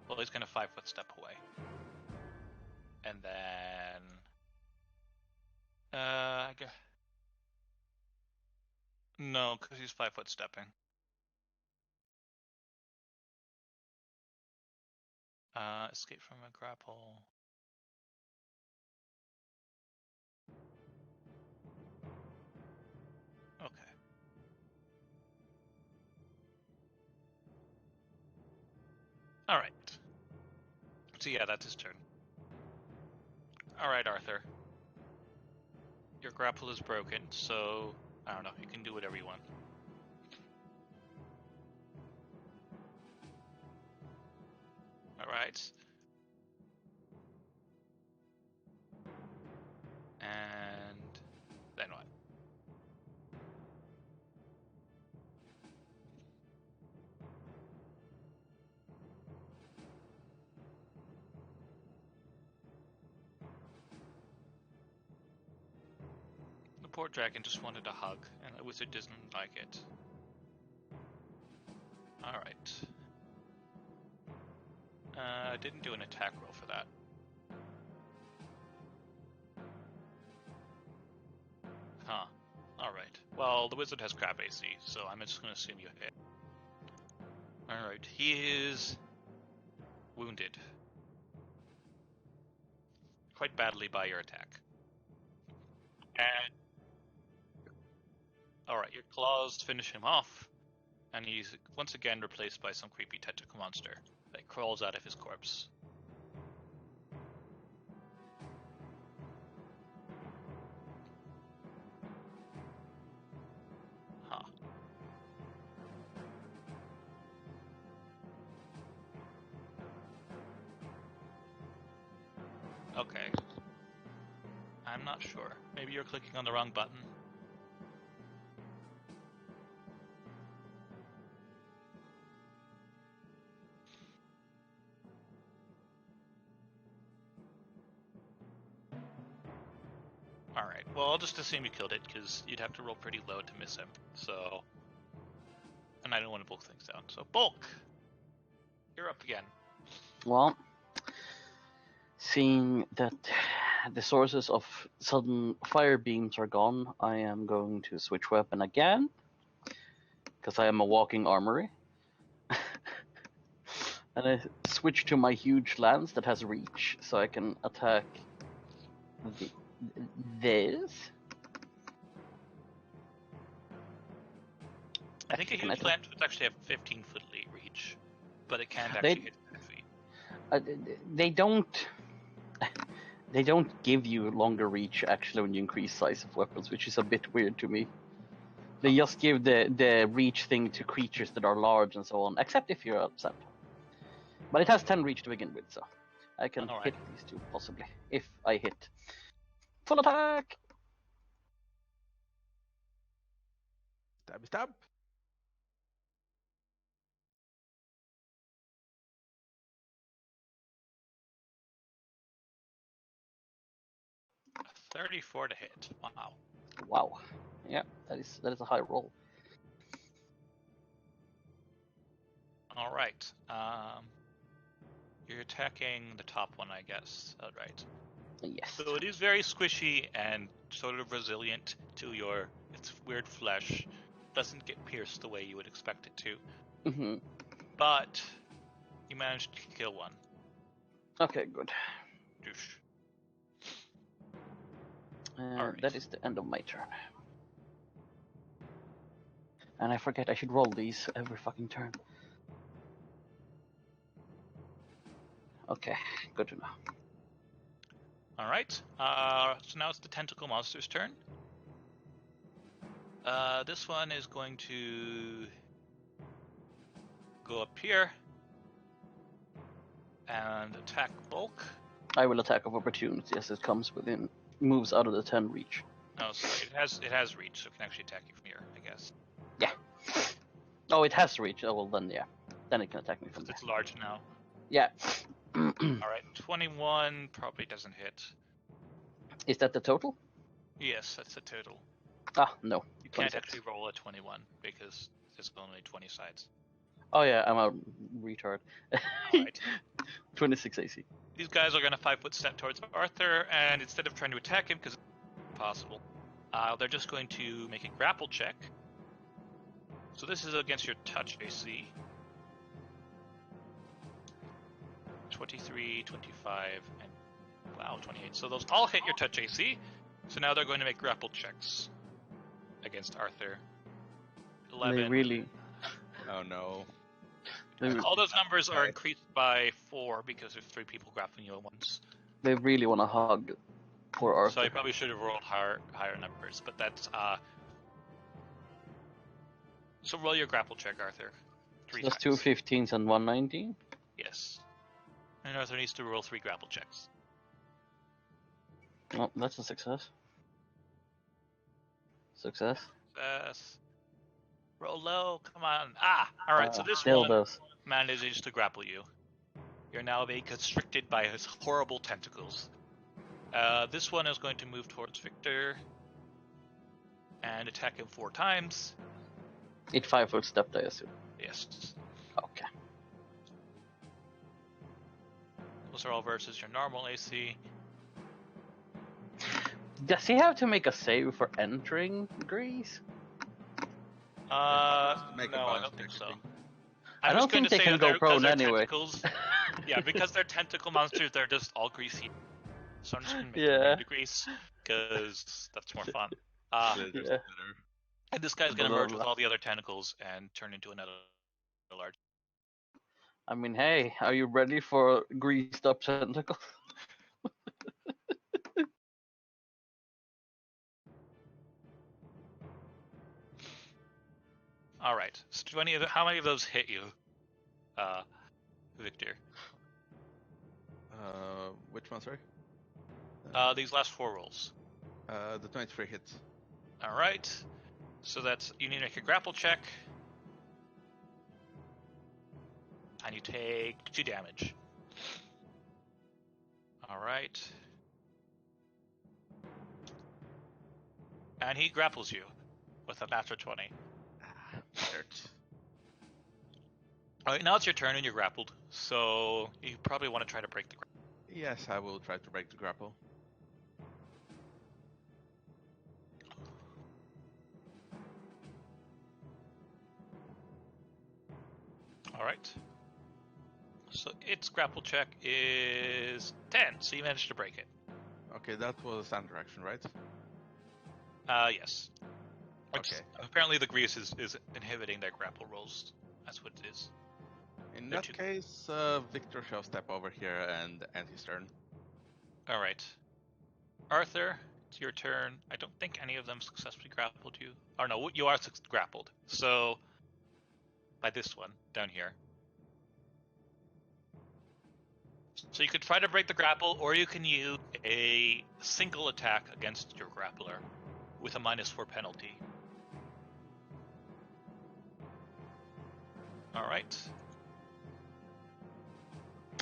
Well, he's gonna 5-foot step away. And then... I guess... No, because he's 5-foot stepping. Escape from a grapple. Okay. Alright. So yeah, that's his turn. Alright, Arthur. Your grapple is broken, so... I don't know, you can do whatever you want. Alright. And... then what? The poor dragon just wanted a hug, and the wizard doesn't like it. Alright. Didn't do an attack roll for that. Huh. Alright. Well, the wizard has crap AC, so I'm just gonna assume you hit. Alright, he is... wounded. Quite badly by your attack. And... Alright, your claws finish him off, and he's once again replaced by some creepy tentacle monster that crawls out of his corpse. Huh. Okay. I'm not sure. Maybe you're clicking on the wrong button. Alright, well, I'll just assume you killed it, because you'd have to roll pretty low to miss him, so... And I don't want to bulk things down, so bulk! You're up again. Well, seeing that the sources of sudden fire beams are gone, I am going to switch weapon again, because I am a walking armory. And I switch to my huge lance that has reach, so I can attack this. I think a Can I huge lance would actually have 15-foot reach, but it can't They actually hit 10 feet. they don't They don't give you longer reach actually when you increase size of weapons, which is a bit weird to me. They just give the reach thing to creatures that are large and so on, except if you're a centaur. But it has 10 reach to begin with, so I can All hit right. these two possibly if I hit. Full attack! Stab, stab. 34 to hit. Wow. Wow. Yeah, that is a high roll. All right. You're attacking the top one, I guess. All right. Yes. So it is very squishy and sort of resilient to its weird flesh. Doesn't get pierced the way you would expect it to. Mm-hmm. But you managed to kill one. Okay, good. Douche. Alright. That is the end of my turn. And I forget I should roll these every fucking turn. Okay, good to know. Alright. So now it's the tentacle monster's turn. This one is going to go up here and attack Bulk. I will attack of opportunity as it comes within, moves out of the 10 reach. Oh, sorry. It has reach, so it can actually attack you from here, I guess. Yeah. Oh, it has reach. Oh, well then, yeah. Then it can attack me from Because there. it's large now. Yeah. Alright, 21 probably doesn't hit. Is that the total? Yes, that's the total. Ah, no. You can't 26. actually roll a 21 because there's only 20 sides. Oh yeah, I'm a retard. Alright. 26 AC. These guys are going to 5-foot step towards Arthur, and instead of trying to attack him, because it's impossible, they're just going to make a grapple check. So this is against your touch AC. 23, 25, and wow, 28. So those all hit your touch AC. So now they're going to make grapple checks against Arthur. 11. They really. Oh no. All those numbers are Okay. increased by 4 because there's 3 people grappling you at once. They really want to hug poor Arthur. So I probably should have rolled higher numbers, but that's So roll your grapple check, Arthur. 3 That's times. 2 15s and 119. Yes. And Arthur needs to roll 3 grapple checks. Oh, that's a success. Success. Success. Roll low. Come on. Ah! Alright, so this Still one does. manages to grapple you. You're now being constricted by his horrible tentacles. This one is going to move towards Victor and attack him 4 times. It 5-foot stepped, I assume. Yes. Okay. Those are all versus your normal AC. Does he have to make a save for entering Greece? Make a No, I bonus don't think check, so. I think. I I'm just don't going think to they say can that go because prone they're anyway. tentacles. Yeah, because they're tentacle monsters, they're just all greasy. So I'm just going to make Yeah. them into grease because that's more fun. Glitter, Yeah. glitter. And this guy's going to Blah, merge with blah. all the other tentacles and turn into another large. I mean, hey, are you ready for greased up tentacles? All right. So how many of those hit you, Victor? Which one, sorry? These last 4 rolls. The 23 hits. All right. So you need to make a grapple check, and you take 2 damage. All right. And he grapples you with a natural 20. Hurts. All right, now it's your turn and you're grappled. So you probably want to try to break the grapple. Yes, I will try to break the grapple. All right. So its grapple check is 10, so you managed to break it. Okay, that was a standard action, right? Yes. Okay. Apparently the grease is inhibiting their grapple rolls. That's what it is. In They're that case, Victor shall step over here and end his turn. All right. Arthur, it's your turn. I don't think any of them successfully grappled you. Oh no, you are grappled. So, by this one down here. So you could try to break the grapple, or you can use a single attack against your grappler with a -4 penalty. All right.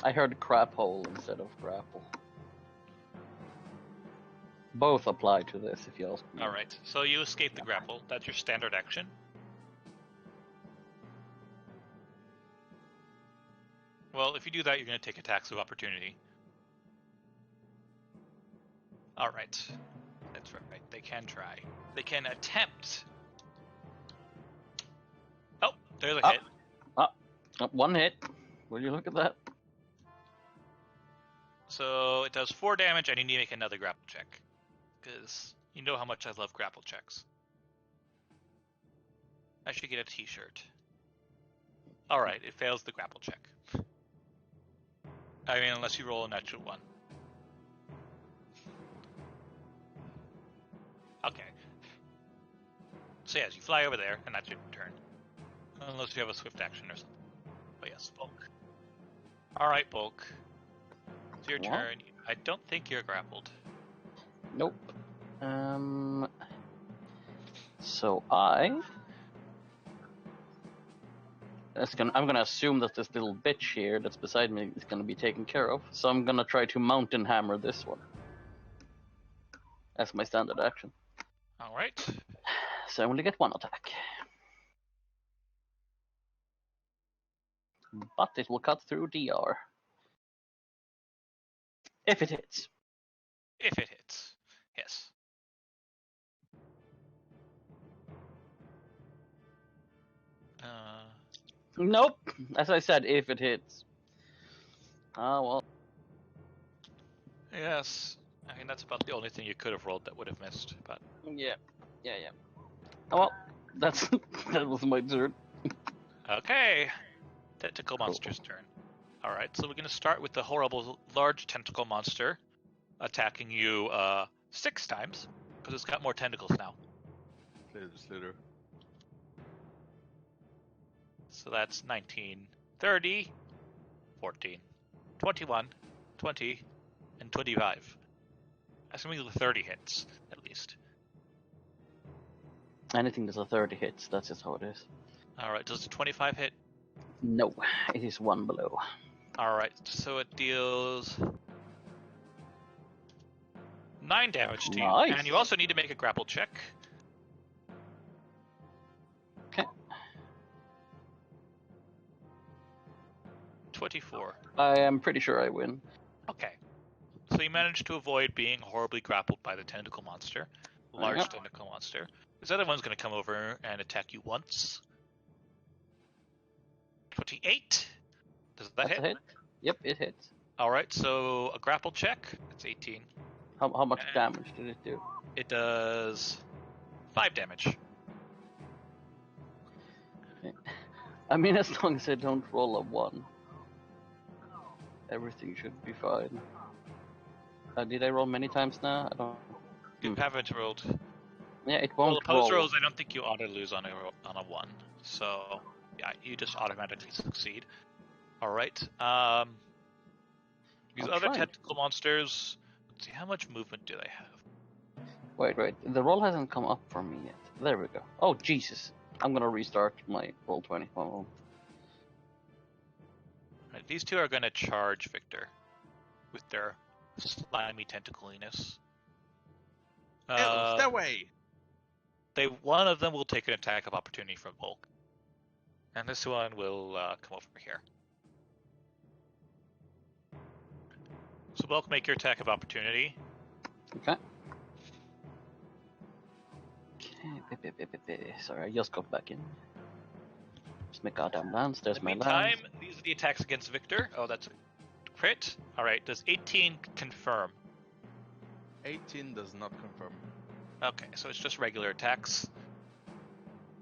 I heard crap hole instead of grapple. Both apply to this, if you ask me. All right. So you escape the grapple. That's your standard action. Well, if you do that, you're going to take attacks of opportunity. All right. That's right. They can try. They can attempt. Oh, there's a hit. One hit. Will you look at that? So it does 4 damage, and you need to make another grapple check. Because you know how much I love grapple checks. I should get a t-shirt. Alright, it fails the grapple check. I mean, unless you roll a natural 1. Okay. So yes, you fly over there, and that's your turn. Unless you have a swift action or something. But yes, Bulk. Alright, Bulk. It's your turn. I don't think you're grappled. Nope. So I'm gonna assume that this little bitch here that's beside me is gonna be taken care of. So I'm gonna try to mountain hammer this one. That's my standard action. Alright. So I only get 1 attack. But it will cut through DR. If it hits. If it hits. Yes. Nope. As I said, if it hits. Well. Yes. I mean, that's about the only thing you could have rolled that would have missed, but... Yeah. Oh, well, that was my turn. Okay. Tentacle monster's turn. Alright, so we're going to start with the horrible large tentacle monster attacking you 6 times, because it's got more tentacles now. Slither. So that's 19, 30, 14, 21, 20, and 25. Assuming the 30 hits, at least. Anything that's a 30 hits, that's just how it is. Alright, does the 25 hit? No, it is 1 below. Alright, so it deals 9 damage to you, and you also need to make a grapple check. Okay. 24. I am pretty sure I win. Okay. So you managed to avoid being horribly grappled by the tentacle monster, large tentacle monster. This other one's going to come over and attack you once. 28. Does that hit? A hit? Yep, it hits. Alright, so a grapple check. That's 18. How much damage did it do? It does 5 damage. I mean, as long as I don't roll a 1, everything should be fine. Did I roll many times now? I don't. You haven't rolled. Yeah, it won't opposed roll. rolls, I don't think you auto lose on a 1. So, yeah, you just automatically succeed. Alright. These other tentacle monsters, let's see, how much movement do they have? Wait. The roll hasn't come up for me yet. There we go. Oh, Jesus. I'm gonna restart my roll 20. Oh. Right, these two are gonna charge Victor with their slimy tentacliness. Stay away! One of them will take an attack of opportunity from Bulk. And this one will come over here. So Bulk, make your attack of opportunity. Okay. Sorry, I just got back in. Just my goddamn lance. There's my lance. Meantime, these are the attacks against Victor. Oh, that's a crit. Alright, does 18 confirm? 18 does not confirm. Okay, so it's just regular attacks.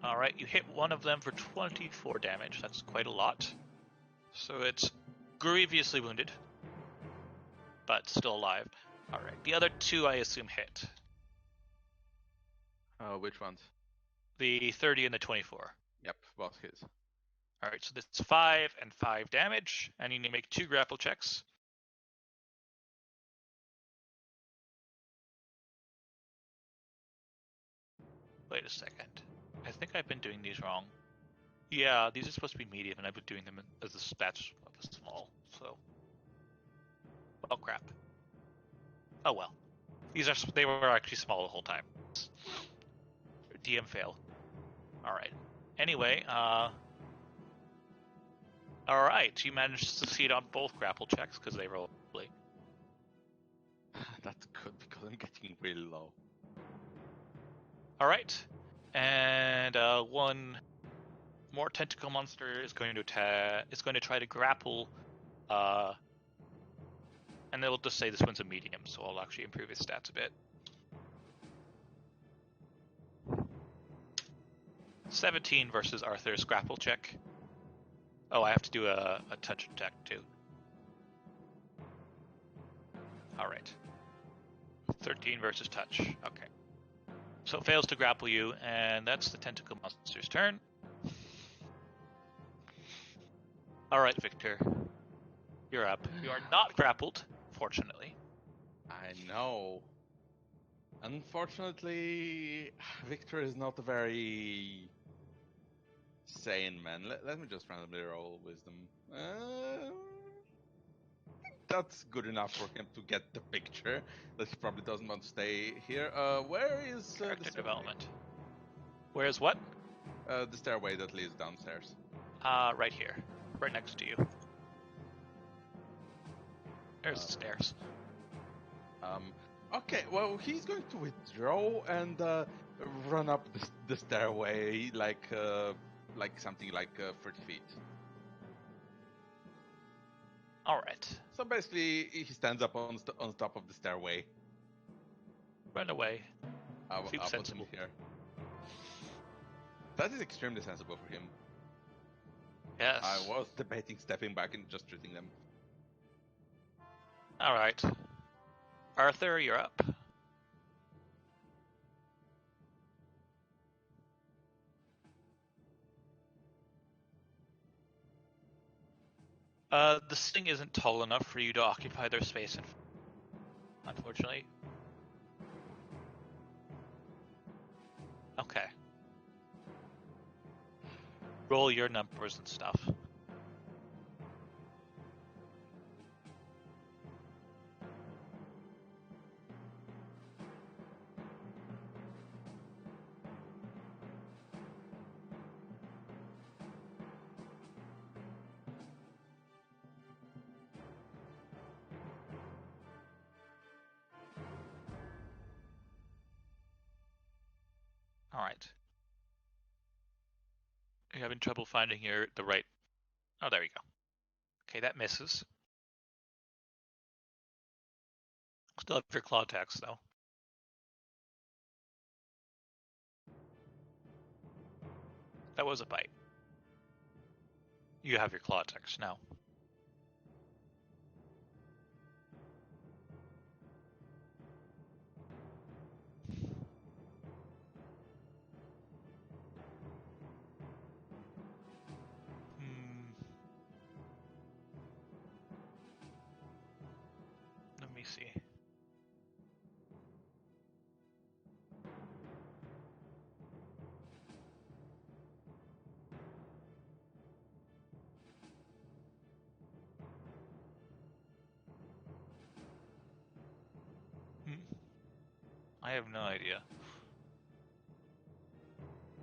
Alright, you hit one of them for 24 damage. That's quite a lot. So it's grievously wounded, but still alive. All right. The other two, I assume, hit. Which ones? The 30 and the 24. Yep, both hits. All right. So that's 5 and 5 damage, and you need to make 2 grapple checks. Wait a second. I think I've been doing these wrong. Yeah, these are supposed to be medium, and I've been doing them as the stats of a small. So, oh crap. Oh well. They were actually small the whole time. DM fail. All right. Anyway, all right. You managed to succeed on both grapple checks because they rolled. That's good because I'm getting really low. All right. And one more tentacle monster is going to attack. It's going to try to grapple. And they'll just say this one's a medium, so I'll actually improve its stats a bit. 17 versus Arthur's grapple check. Oh, I have to do a touch attack too. All right. 13 versus touch. Okay. So it fails to grapple you, and that's the tentacle monster's turn. All right, Victor. You're up. You are not grappled, fortunately. I know. Unfortunately, Victor is not a very sane man. Let me just randomly roll wisdom. That's good enough for him to get the picture that he probably doesn't want to stay here. Where is the Character stairway? development. Where's what? The stairway that leads downstairs. Right here. Right next to you. There's the stairs. Okay, well, he's going to withdraw and run up the stairway like something like 30 feet. All right. So basically, he stands up on on top of the stairway. Run away. I'll Seems put him sensible. here. That is extremely sensible for him. Yes. I was debating stepping back and just shooting them. All right. Arthur, you're up. This thing isn't tall enough for you to occupy their space, unfortunately. Okay. Roll your numbers and stuff. All right. You're having trouble finding the right. Oh, there you go. Okay, that misses. Still have your claw attacks though. That was a bite. You have your claw attacks now. Let me see. I have no idea.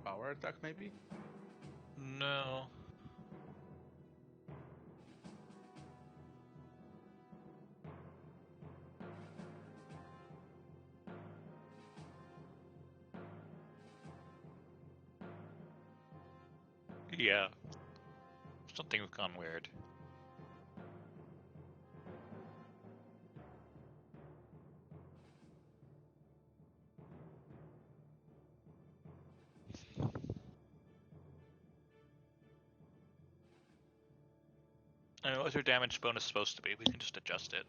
Power attack, maybe? No. Yeah. Something's gone weird. I mean, what's your damage bonus supposed to be? We can just adjust it.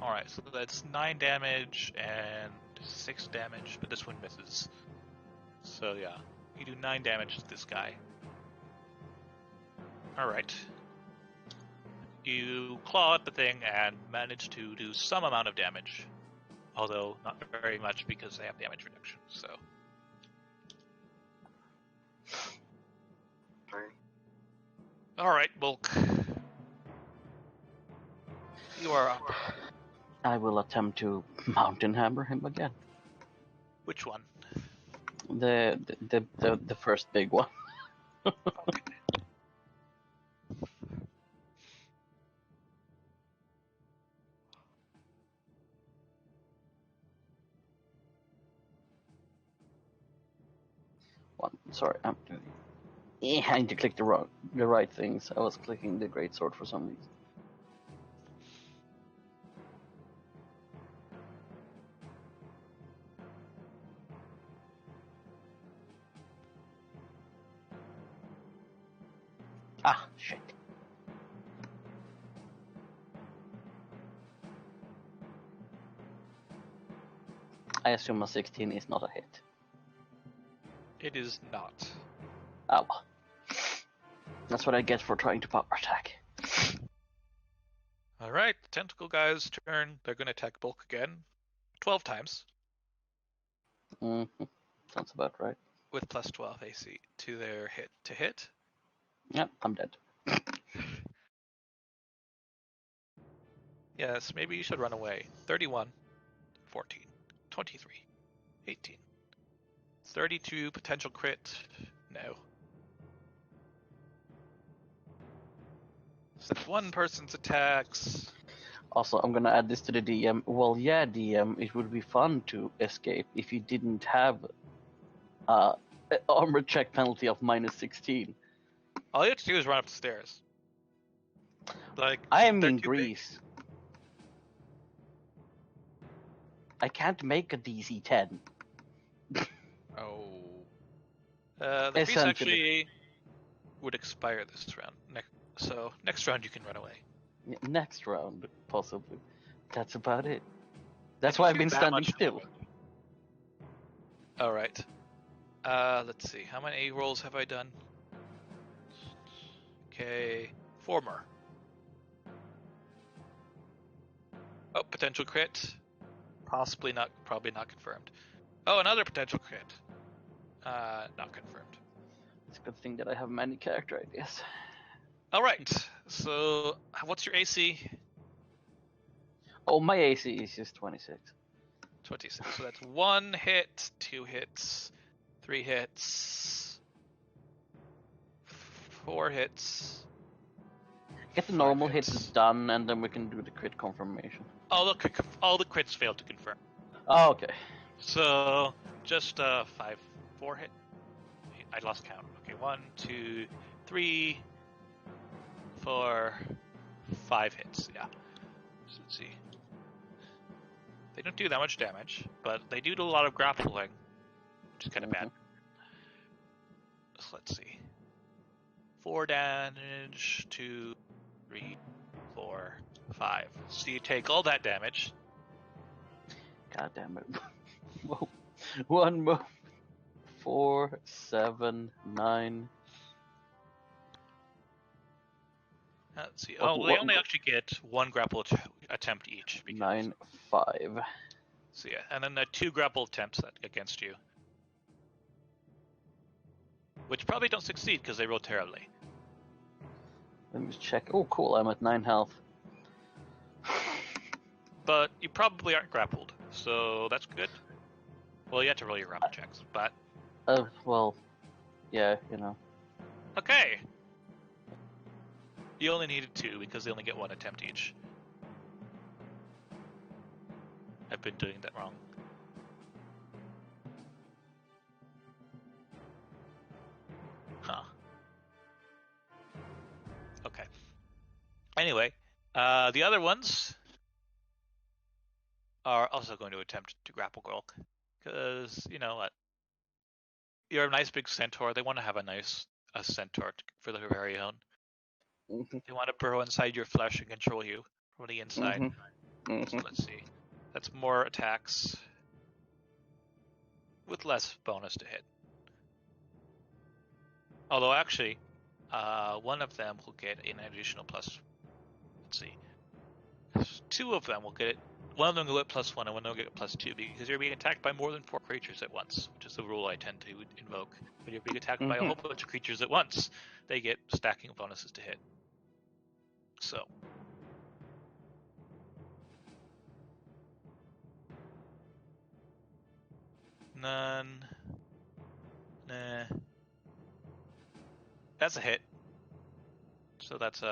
Alright, so that's 9 damage and 6 damage, but this one misses. So yeah, you do 9 damage to this guy. Alright. You claw at the thing and manage to do some amount of damage. Although not very much because they have damage reduction, so. Alright, Bulk. You are up. I will attempt to mountain hammer him again. Which one? The first big one. Okay. Sorry, I need to click the right things. I was clicking the great sword for some reason. Ah, shit. I assume a 16 is not a hit. It is not. Oh well. That's what I get for trying to power attack. Alright, the tentacle guy's turn. They're gonna attack Bulk again. 12 times. Mm-hmm. Sounds about right. With plus 12 AC to their hit to hit. Yep, I'm dead. Yes, maybe you should run away. 31, 14, 23, 18, 32 potential crit. No. So that's one person's attacks. Also, I'm gonna add this to the DM. Well, yeah, DM, it would be fun to escape if you didn't have an armor check penalty of minus 16. All you have to do is run up the stairs. Like, I am they're in too big. Greece. I can't make a DC 10. Oh. The feast Essentially. actually would expire this round. So next round you can run away. Next round, possibly. That's about it. That's If why you I've do been that standing much still. damage. All right. Let's see. How many rolls have I done? Okay, 4 more. Oh, potential crit. Possibly not. Probably not confirmed. Oh, another potential crit. Not confirmed. It's a good thing that I have many character ideas. All right. So, what's your AC? Oh, my AC is just 26. 26. So that's 1 hit, 2 hits, 3 hits, 4 hits. Get the 5 normal hits. hits done, and then we can do the crit confirmation. All the crits failed to confirm. Oh, okay. So just 4 hit. I lost count. Okay, 1, 2, 3, 4, 5 hits. Yeah. So let's see. They don't do that much damage, but they do a lot of grappling, which is kind of bad. So let's see. 4 damage, 2, 3, 4, 5. So you take all that damage. God damn it. Whoa. 1 more. 4, 7, 9. Let's see. What- Oh, they what- only actually get 1 grapple attempt each. Because, 9, 5. So yeah, and then the 2 grapple attempts against you. Which probably don't succeed because they roll terribly. Let me just check. Oh, cool. I'm at 9 health. But you probably aren't grappled, so that's good. Well, you have to roll your grapple checks, but... Well, yeah, you know. Okay! You only needed 2 because they only get 1 attempt each. I've been doing that wrong. Huh. Okay. Anyway, the other ones are also going to attempt to grapple Gulk. Because, you know what? You're a nice big centaur. They want to have a centaur for their very own. Mm-hmm. They want to burrow inside your flesh and control you from the inside. Mm-hmm. So Mhm. let's see. That's more attacks with less bonus to hit. Although actually, one of them will get an additional plus. Let's see. Two of them will get it. One of them will get +1 and one will get +2 because you're being attacked by more than 4 creatures at once, which is the rule I tend to invoke. When you're being attacked by a whole bunch of creatures at once, they get stacking bonuses to hit. So. None. Nah. That's a hit. So that's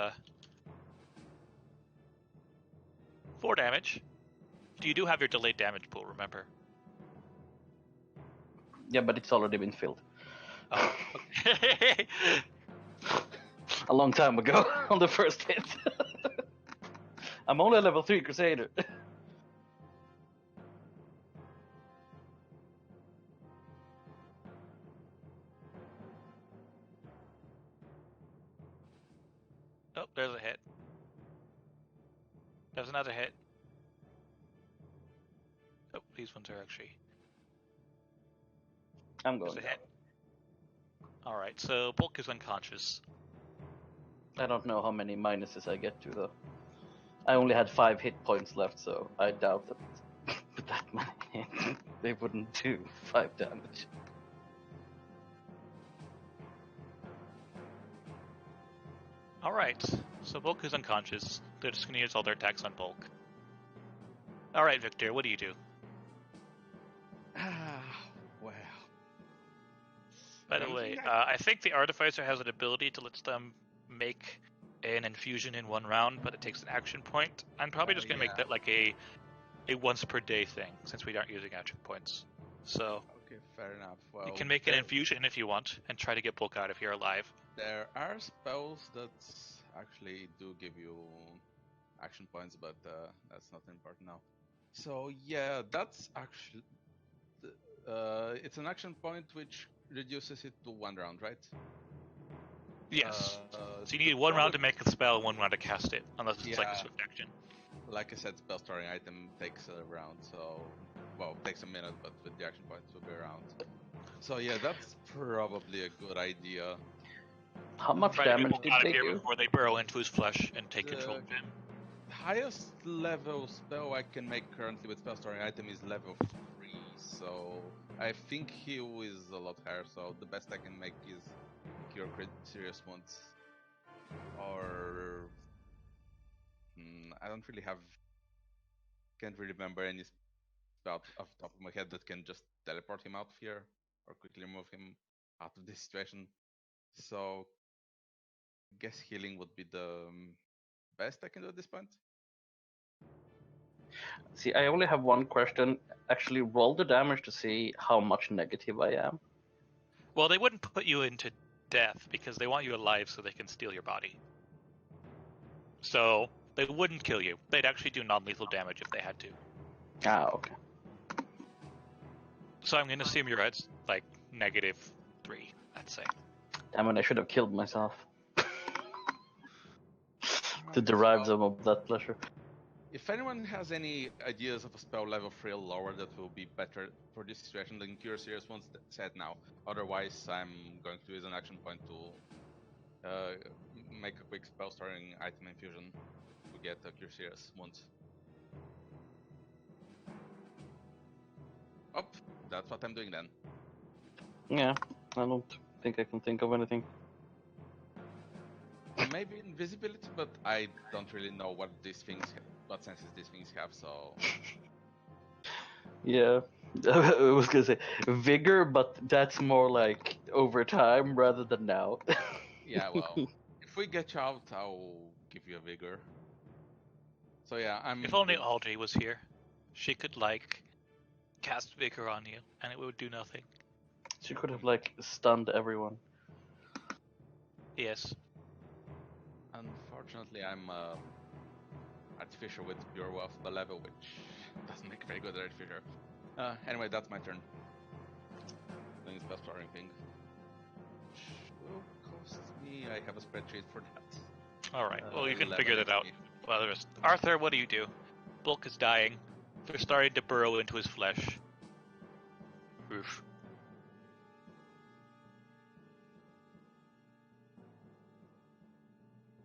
4 damage. You do have your delayed damage pool, remember? Yeah, but it's already been filled Oh, okay. a long time ago on the first hit. I'm only a level 3 Crusader. Oh, there's a hit. There's another hit. Oh, these ones are actually. I'm There's going a down. hit. Alright, so Bulk is unconscious. I don't know how many minuses I get to though. I only had 5 hit points left, so I doubt that with that many they wouldn't do 5 damage. Alright, so Bulk is unconscious. They're just gonna use all their attacks on Bulk. Alright, Victor, what do you do? Well. By the way, I think the Artificer has an ability to let them make an infusion in 1 round, but it takes an action point. I'm probably just gonna make that like a once per day thing, since we aren't using action points. So Okay, fair enough. Well, you can make an infusion if you want, and try to get Bulk out if you're alive. there are spells that actually do give you action points, but that's not important now. So yeah, that's actually it's an action point which reduces it to 1 round, right? Yes. Uh, So you the need 1 round problem, to make the spell and 1 round to cast it, unless it's like a yeah, swift action. like I said, spell storing item takes a round, so well, takes a minute, but with the action points will be around. So yeah, that's probably a good idea. How much Try to get damage Bulk did out of they here do? before they burrow into his flesh and take control The of him. highest level spell I can make currently with spell storing item is level 3, so I think heal is a lot higher, so the best I can make is cure serious wounds. Or I don't really have, can't really remember any spell off the top of my head that can just teleport him out of here or quickly remove him out of this situation. So I guess healing would be the best I can do at this point. See, I only have one question. Actually, roll the damage to see how much negative I am. Well, they wouldn't put you into death because they want you alive so they can steal your body. So they wouldn't kill you. They'd actually do non-lethal damage if they had to. Ah, okay. So I'm gonna assume you're at like -3, I'd say. Damn it, I should have killed myself. To Right, derive well, some of that pleasure. if anyone has any ideas of a spell level 3 or lower that will be better for this situation, then Cure Serious ones said now. Otherwise, I'm going to use an action point to make a quick spell storing item infusion to get a Cure Serious once. Oh, that's what I'm doing then. Yeah, I don't think I can think of anything. Maybe invisibility, but I don't really know what these things, what senses these things have. So Yeah, I was gonna say vigor, but that's more like over time rather than now. yeah, well, if we get you out, I'll give you a vigor. So yeah, If I'm only with. Audrey was here, she could like cast Vigor on you, and it would do nothing. She could have like stunned everyone. Yes. Unfortunately, I'm artificer with pure wealth level, which doesn't make a very good artificer. Anyway, that's my turn. Doing spell storing thing, which will cost me. I have a spreadsheet for that. All right. Well, you can 11 figure that out. XP. Well, the rest. Arthur, what do you do? Bulk is dying. They're starting to burrow into his flesh. Oof.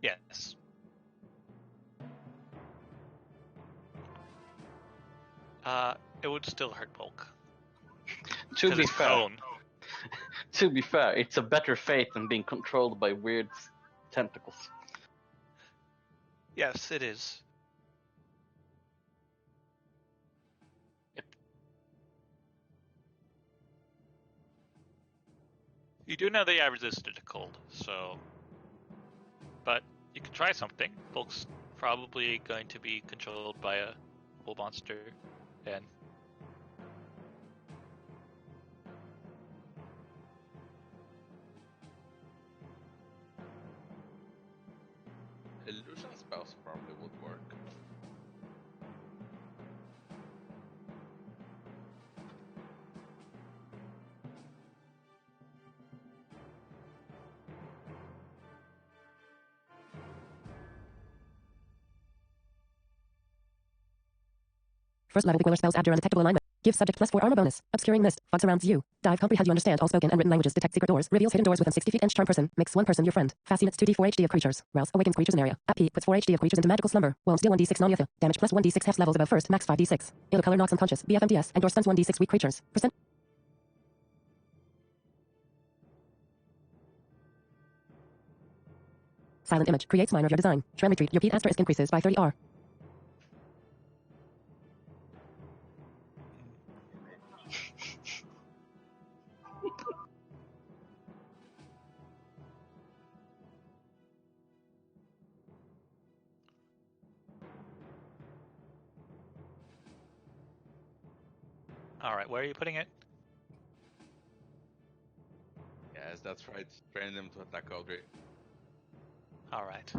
Yes. It would still hurt Bulk. To Because be it's fair, prone. to be fair, it's a better fate than being controlled by weird tentacles. Yes, it is. Yep. You do know they are resistant to cold, so. But you could try something. Bulk's probably going to be controlled by a bull monster, and Illusion spells probably would work. First level Wealer spells add your undetectable alignment. Give subject +4 armor bonus. Obscuring mist. Fog surrounds you. Dive comprehend you understand all spoken and written languages. Detect secret doors. Reveals hidden doors within 60 feet. Inch charm person. Makes one person your friend. Fast units 2d4 HD of creatures. Rouse awakens creatures in area. AP puts 4 HD of creatures into magical slumber. Wounds deal 1d6 non-lethal. Damage plus 1d6 half levels above first. Max 5d6. Ill color knocks unconscious. BFMDS. And door stuns 1d6 weak creatures. Percent. Silent image. Creates minor of your design. Trend retreat. Your P asterisk increases by 30R. alright, where are you putting it? Yes, that's right. Train them to attack Audrey. Alright.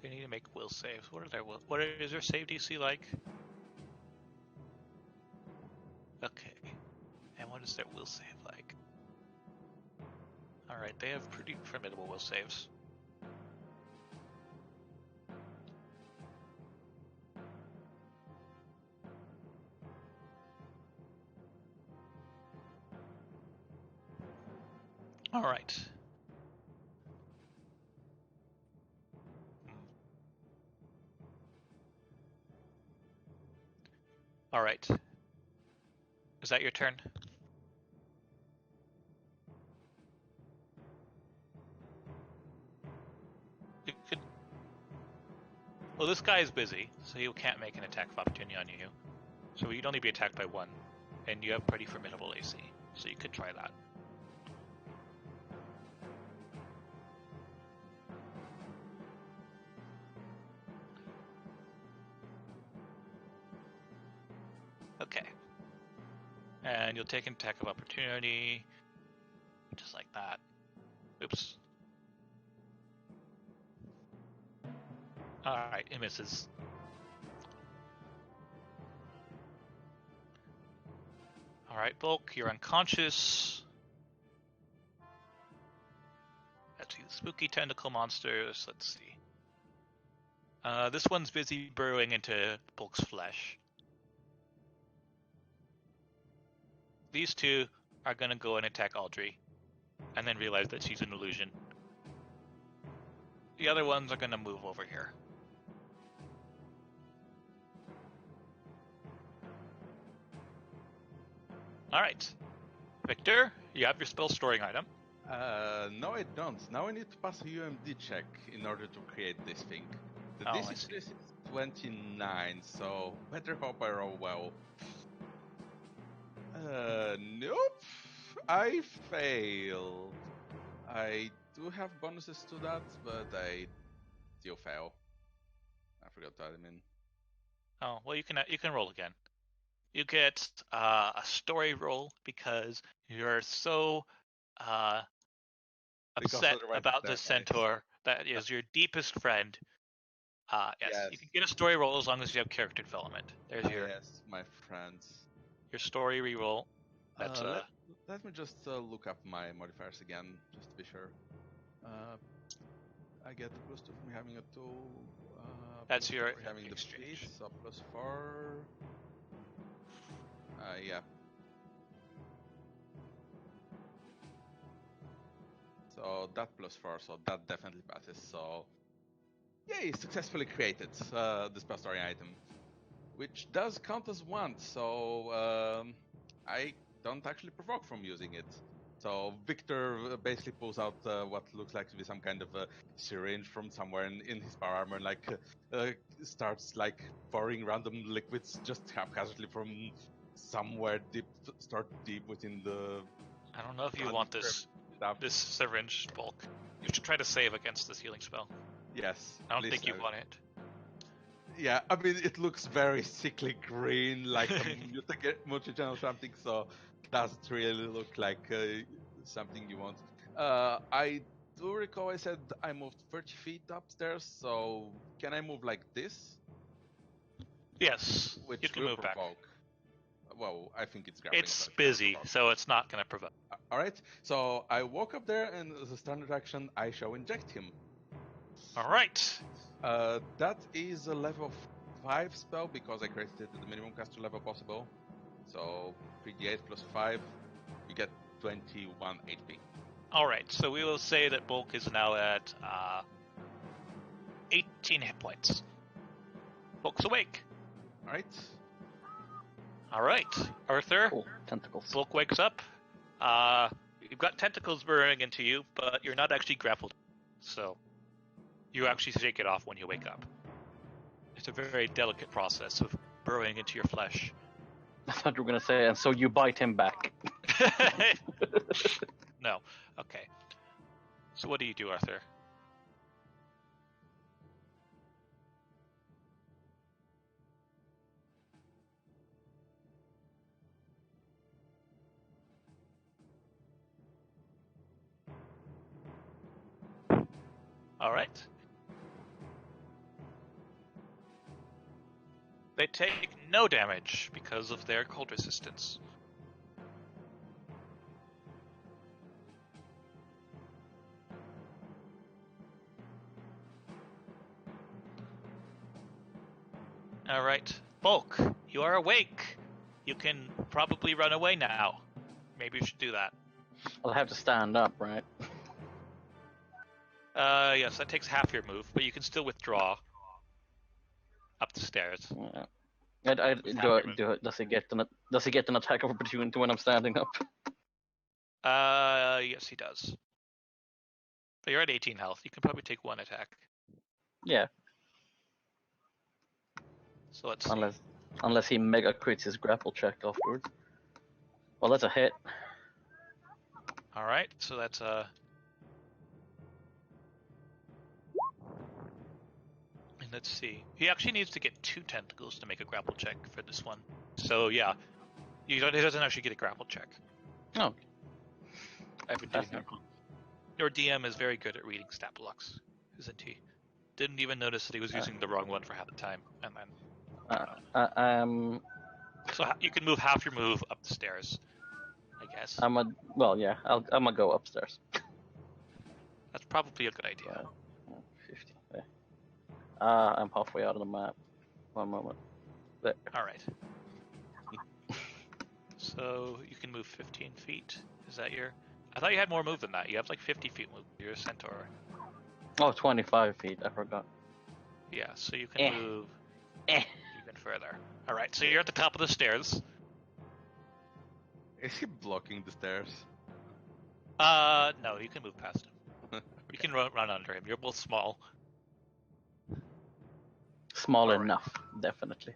They need to make will saves. What is their save DC like? Okay. And what is their will save like? Alright, they have pretty formidable will saves. Alright. Alright. Is that your turn? You could. Well, this guy is busy, so he can't make an attack of opportunity on you. So you'd only be attacked by one, and you have pretty formidable AC, so you could try that. Okay. And you'll take an attack of opportunity, just like that. Oops. Alright, it misses. Alright, Bulk, you're unconscious. Let's see, spooky tentacle monsters, let's see. This one's busy burrowing into Bulk's flesh. These two are gonna go and attack Audrey, and then realize that she's an illusion. The other ones are gonna move over here. Alright. Victor, you have your spell storing item. No, I don't. Now I need to pass a UMD check in order to create this thing. The Oh, I DC see. for this is 29, so better hope I roll well. Nope. I failed. I do have bonuses to that, but I still fail. I forgot that. I mean, Oh, well, you can roll again. You get a story roll because you're so because upset otherwise about they're the nice. centaur that is your deepest friend. Yes, Yes. you can get a story roll as long as you have character development. There's Yes, my friends. your story reroll. That's Let me just look up my modifiers again, just to be sure. I get plus 2 from having a tool. That's your We're having the exchange. feet, so +4. Yeah. So that +4, so that definitely passes. So yay, successfully created the spell story item, which does count as one. So I don't actually provoke from using it. So Victor basically pulls out what looks like to be some kind of a syringe from somewhere in his power armor, and like starts like pouring random liquids just haphazardly from somewhere start deep within the I don't know if you blood want this stuff. syringe bulk. You should try to save against this healing spell. Yes, I don't please think you save. want it. Yeah, I mean it looks very sickly green, like a mutagen or something. So doesn't really look like something you want. I do recall I said I moved 30 feet upstairs. So can I move like this, Yes, you which can will move back. provoke? Well, I think it's grappling. It's So it can busy, provoke. so it's not going to provoke. All right. So I walk up there, and as a standard action, I shall inject him. All right. That is a level 5 spell because I created it at the minimum caster level possible. So 3d8 plus 5, you get 21 HP. All right. So we will say that bulk is now at 18 hit points. Bulk's awake. All right. All right, Arthur. Cool. Tentacles. Bulk wakes up. You've got tentacles burrowing into you, but you're not actually grappled. So you actually shake it off when you wake up. It's a very delicate process of burrowing into your flesh. I thought you were gonna say, and so you bite him back. No. Okay. So what do you do, Arthur? All right. They take no damage because of their cold resistance. All right, Bulk, you are awake. You can probably run away now. Maybe you should do that. I'll have to stand up, right? Yes, that takes half your move, but you can still withdraw up the stairs. Yeah. Does he get an attack of opportunity when I'm standing up? Yes, he does. But you're at 18 health. You can probably take one attack. Yeah, So let's see. unless he mega crits his grapple check afterwards. Well, that's a hit. All right, so that's and let's see. He actually needs to get 2 tentacles to make a grapple check for this one. So yeah, he doesn't actually get a grapple check. Oh, I've been doing that's that not wrong. Your DM is very good at reading stat blocks, isn't he? Didn't even notice that he was using the wrong one for half the time, and then so you can move half your move up the stairs, I guess. I'm gonna go upstairs. That's probably a good idea. 50. Yeah. I'm halfway out of the map. One moment. There. All right. So you can move 15 feet. Is that your? I thought you had more move than that. You have like 50 feet move. You're a centaur. Oh, 25 feet. I forgot. Yeah, so you can move Eh. even further. All right, so you're at the top of the stairs. Is he blocking the stairs? No, you can move past him. You can run under him. You're both small. Small All right. enough, definitely.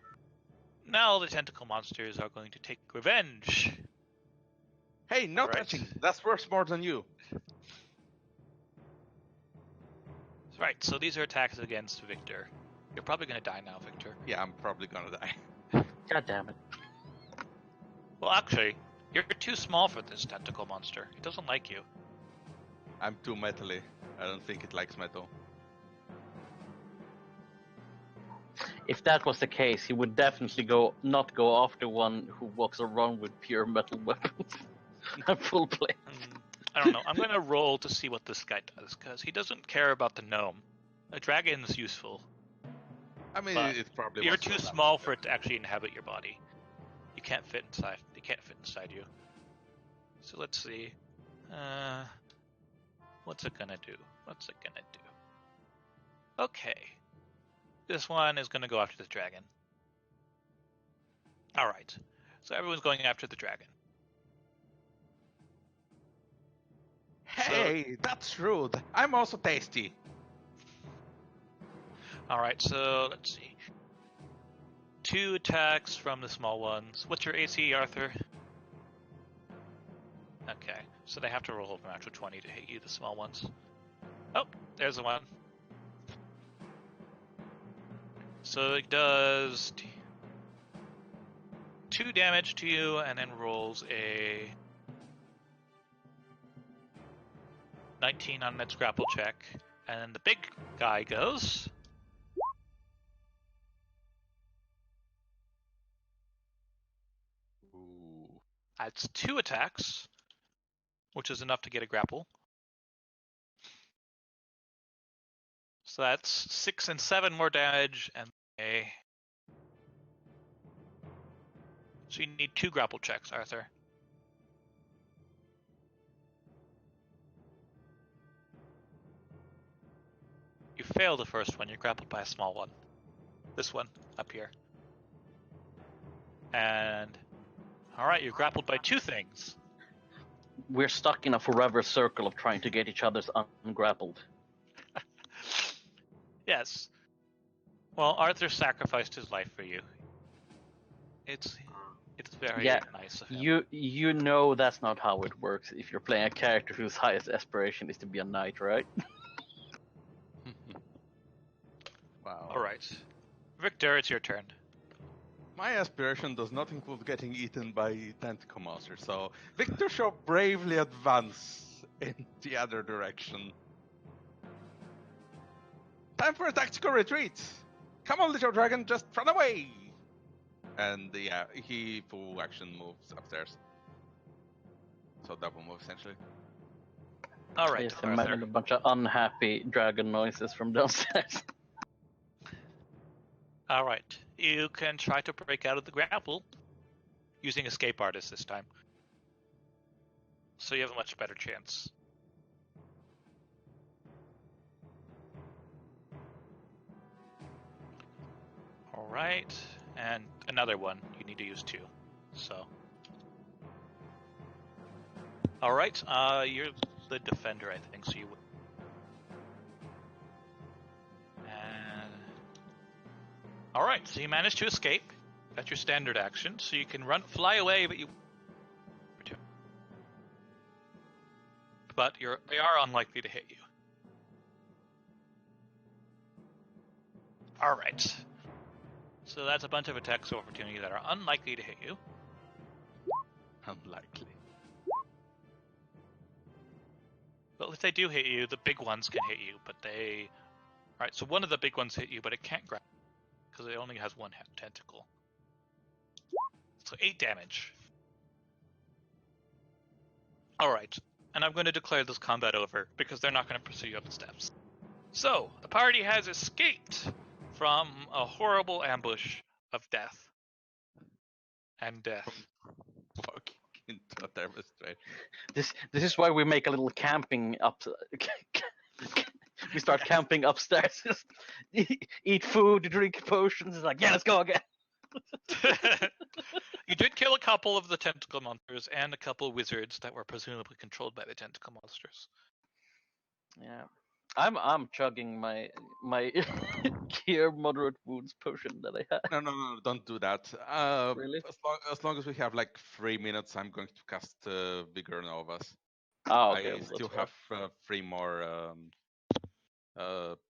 Now the tentacle monsters are going to take revenge. Hey, no All right. touching. That's worth more than you. Right, so these are attacks against Victor. You're probably going to die now, Victor. Yeah, I'm probably gonna die. God damn it. Well, actually, you're too small for this tentacle monster. It doesn't like you. I'm too metally. I don't think it likes metal. If that was the case, he would definitely not go after one who walks around with pure metal weapons. Full plate. I don't know. I'm going to roll to see what this guy does, because he doesn't care about the gnome. A dragon's useful. I mean, But it probably you're was too so small for it to actually inhabit your body. You can't fit inside. It can't fit inside you. So let's see. What's it gonna do? What's it gonna do? Okay. This one is gonna go after the dragon. Alright. So everyone's going after the dragon. Hey, that's rude. I'm also tasty. Alright, so let's see. 2 attacks from the small ones. What's your AC, Arthur? Okay, so they have to roll a natural 20 to hit you, the small ones. Oh, there's the one. So it does 2 damage to you and then rolls a 19 on its grapple check. And then the big guy goes. Ooh. That's 2 attacks, which is enough to get a grapple. So that's 6 and 7 more damage, and a. So you need 2 grapple checks, Arthur. You fail the first one, you're grappled by a small one. This one, up here. And. Alright, you're grappled by 2 things. We're stuck in a forever circle of trying to get each other's ungrappled. Yes. Well, Arthur sacrificed his life for you. It's very Yeah, nice of him. you know that's not how it works if you're playing a character whose highest aspiration is to be a knight, right? Wow. Alright. Victor, it's your turn. My aspiration does not include getting eaten by tentacle monsters, so Victor shall bravely advance in the other direction. Time for a tactical retreat! Come on, little dragon, just run away! And yeah, he full action moves upstairs. So double move essentially. Alright, Just Arthur. imagine a bunch of unhappy dragon noises from downstairs. Alright. You can try to break out of the grapple using Escape Artist this time. So you have a much better chance. Alright. And another one. You need to use 2. So. Alright, you're the defender, I think, so you would. And. Alright, so you managed to escape. That's your standard action, so you can fly away, but you. But they are unlikely to hit you. Alright. So that's a bunch of attacks of opportunity that are unlikely to hit you. Unlikely. Well, if they do hit you, the big ones can hit you, but they. Alright, so one of the big ones hit you, but it can't grab because it only has 1 tentacle. So 8 damage. Alright, and I'm going to declare this combat over because they're not going to pursue you up the steps. So, the party has escaped from a horrible ambush of death. And death. Walking into a demonstration. This is why we make a little camping up. We start camping upstairs. Just eat food, drink potions. It's like, yeah, let's go again. You did kill a couple of the tentacle monsters and a couple wizards that were presumably controlled by the tentacle monsters. Yeah, I'm chugging my cure moderate wounds potion that I have. No, don't do that. Really? As long as we have like 3 minutes, I'm going to cast Bigger Novas. Oh, okay. I Well, still that's have 3 more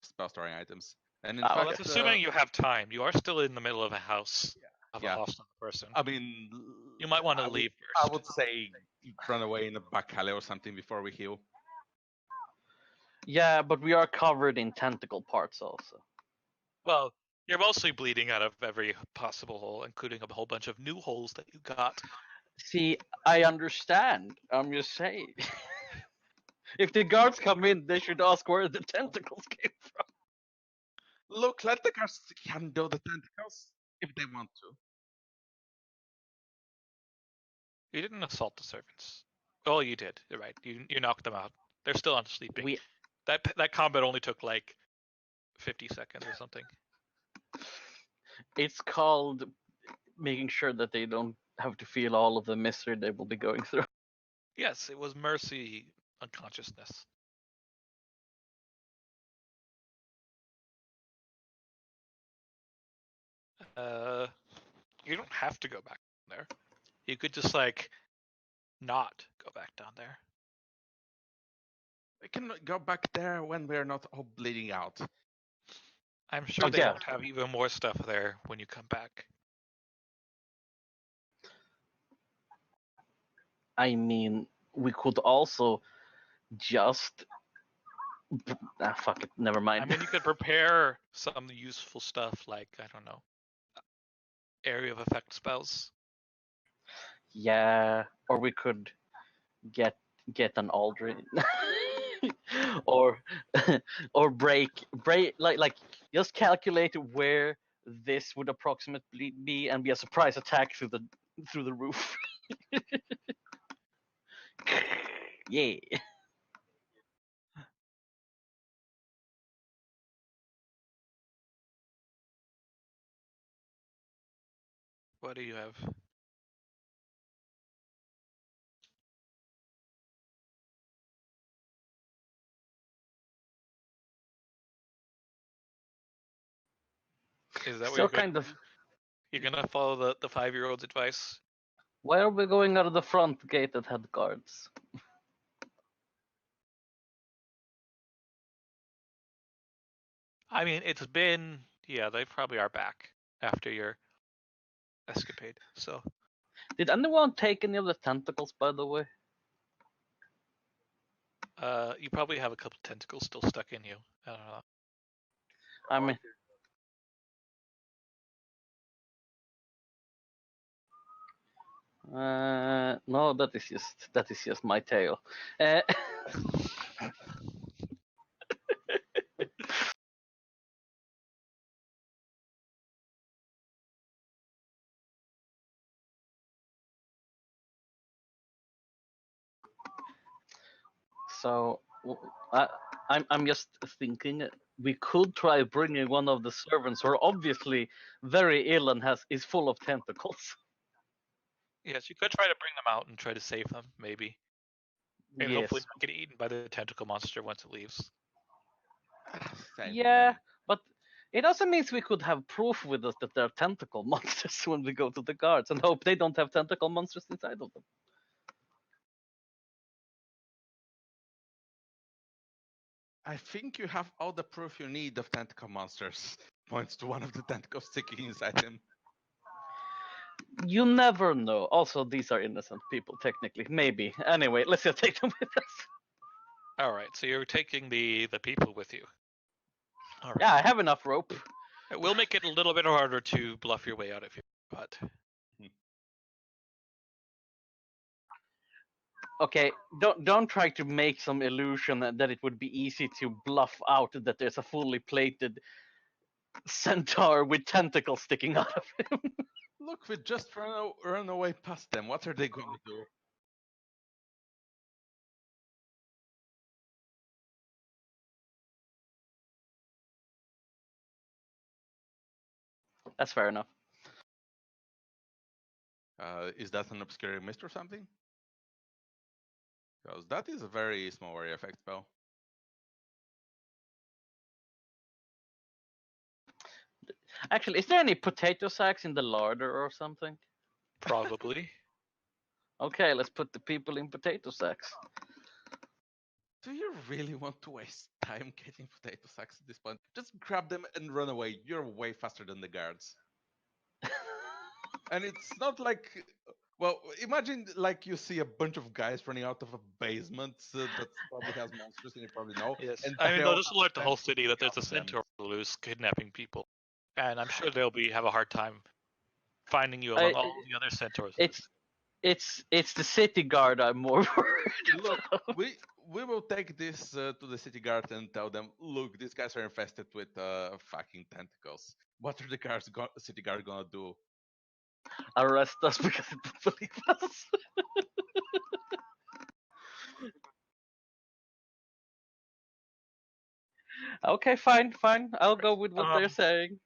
spell storing items. And in Ah, Well, fact, that's assuming you have time. You are still in the middle of a house of yeah. a hostile person. I mean, You might want to I would- leave I first. would say run away in a back alley or something before we heal. yeah, but we are covered in tentacle parts also. Well, you're mostly bleeding out of every possible hole, including a whole bunch of new holes that you got. See, I understand. I'm just saying. If the guards come in, they should ask where the tentacles came from. Look, let the guards handle the tentacles if they want to. You didn't assault the servants. Oh, you did. You're right. You knocked them out. They're still on sleeping. We That combat only took like 50 seconds or something. it's called making sure that they don't have to feel all of the misery they will be going through. Yes, it was mercy unconsciousness. You don't have to go back there. You could just like not go back down there. We can go back there when we're not all bleeding out. I'm sure Oh, they yeah. won't have even more stuff there when you come back. I mean, we could also just fuck it, never mind. I mean, you could prepare some useful stuff like, I don't know, area of effect spells. Yeah, or we could get an Aldrin, or or break like just calculate where this would approximately be and be a surprise attack through the roof. Yeah. What do you have? Is that what Still kind of. you're gonna follow the 5-year-old's advice? Why are we going out of the front gate that had guards? I mean, it's been, yeah, they probably are back after your escapade. So Did anyone take any of the tentacles, by the way? you probably have a couple tentacles still stuck in you. I don't know. I mean, no, that is just my tail. So I'm just thinking we could try bringing one of the servants who are obviously very ill and is full of tentacles. Yes, you could try to bring them out and try to save them, maybe. And hopefully Yes. not get eaten by the tentacle monster once it leaves. Saving Yeah, them. but it also means we could have proof with us that they're tentacle monsters when we go to the guards and hope they don't have tentacle monsters inside of them. I think you have all the proof you need of tentacle monsters. Points to one of the tentacles sticking inside him. You never know. Also, these are innocent people, technically. Maybe. Anyway, let's just take them with us. All right, so you're taking the people with you. All right. Yeah, I have enough rope. We'll make it a little bit harder to bluff your way out of here, but Okay, don't try to make some illusion that it would be easy to bluff out that there's a fully plated centaur with tentacles sticking out of him. Look, we just run away past them. What are they going to do? That's fair enough. Is that an obscuring mist or something? Because that is a very small area effect spell. Actually, is there any potato sacks in the larder or something? probably. Okay, let's put the people in potato sacks. Do you really want to waste time getting potato sacks at this point? Just grab them and run away. You're way faster than the guards. And it's not like, well, imagine like you see a bunch of guys running out of a basement that probably has monsters, and you probably know. Yes. And I mean, they they'll all just have alert the whole tentacles city that sticking there's out a of them. centaur loose kidnapping people. And I'm sure they'll have a hard time finding you I- among all the other centaurs. It's the city guard I'm more worried Look, about. we will take this to the city guard and tell them, look, these guys are infested with fucking tentacles. What are the city guard gonna do? Arrest us because it didn't believe us. Okay, fine. I'll go with what they're saying.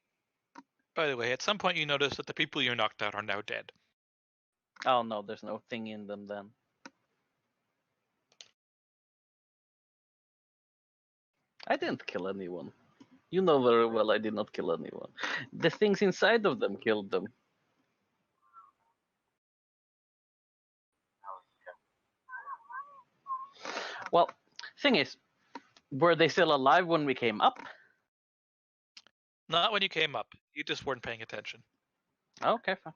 By the way, at some point you notice that the people you knocked out are now dead. Oh no, there's no thing in them then. I didn't kill anyone. You know very well I did not kill anyone. The things inside of them killed them. Well, thing is, were they still alive when we came up? Not when you came up. You just weren't paying attention. Okay, fine.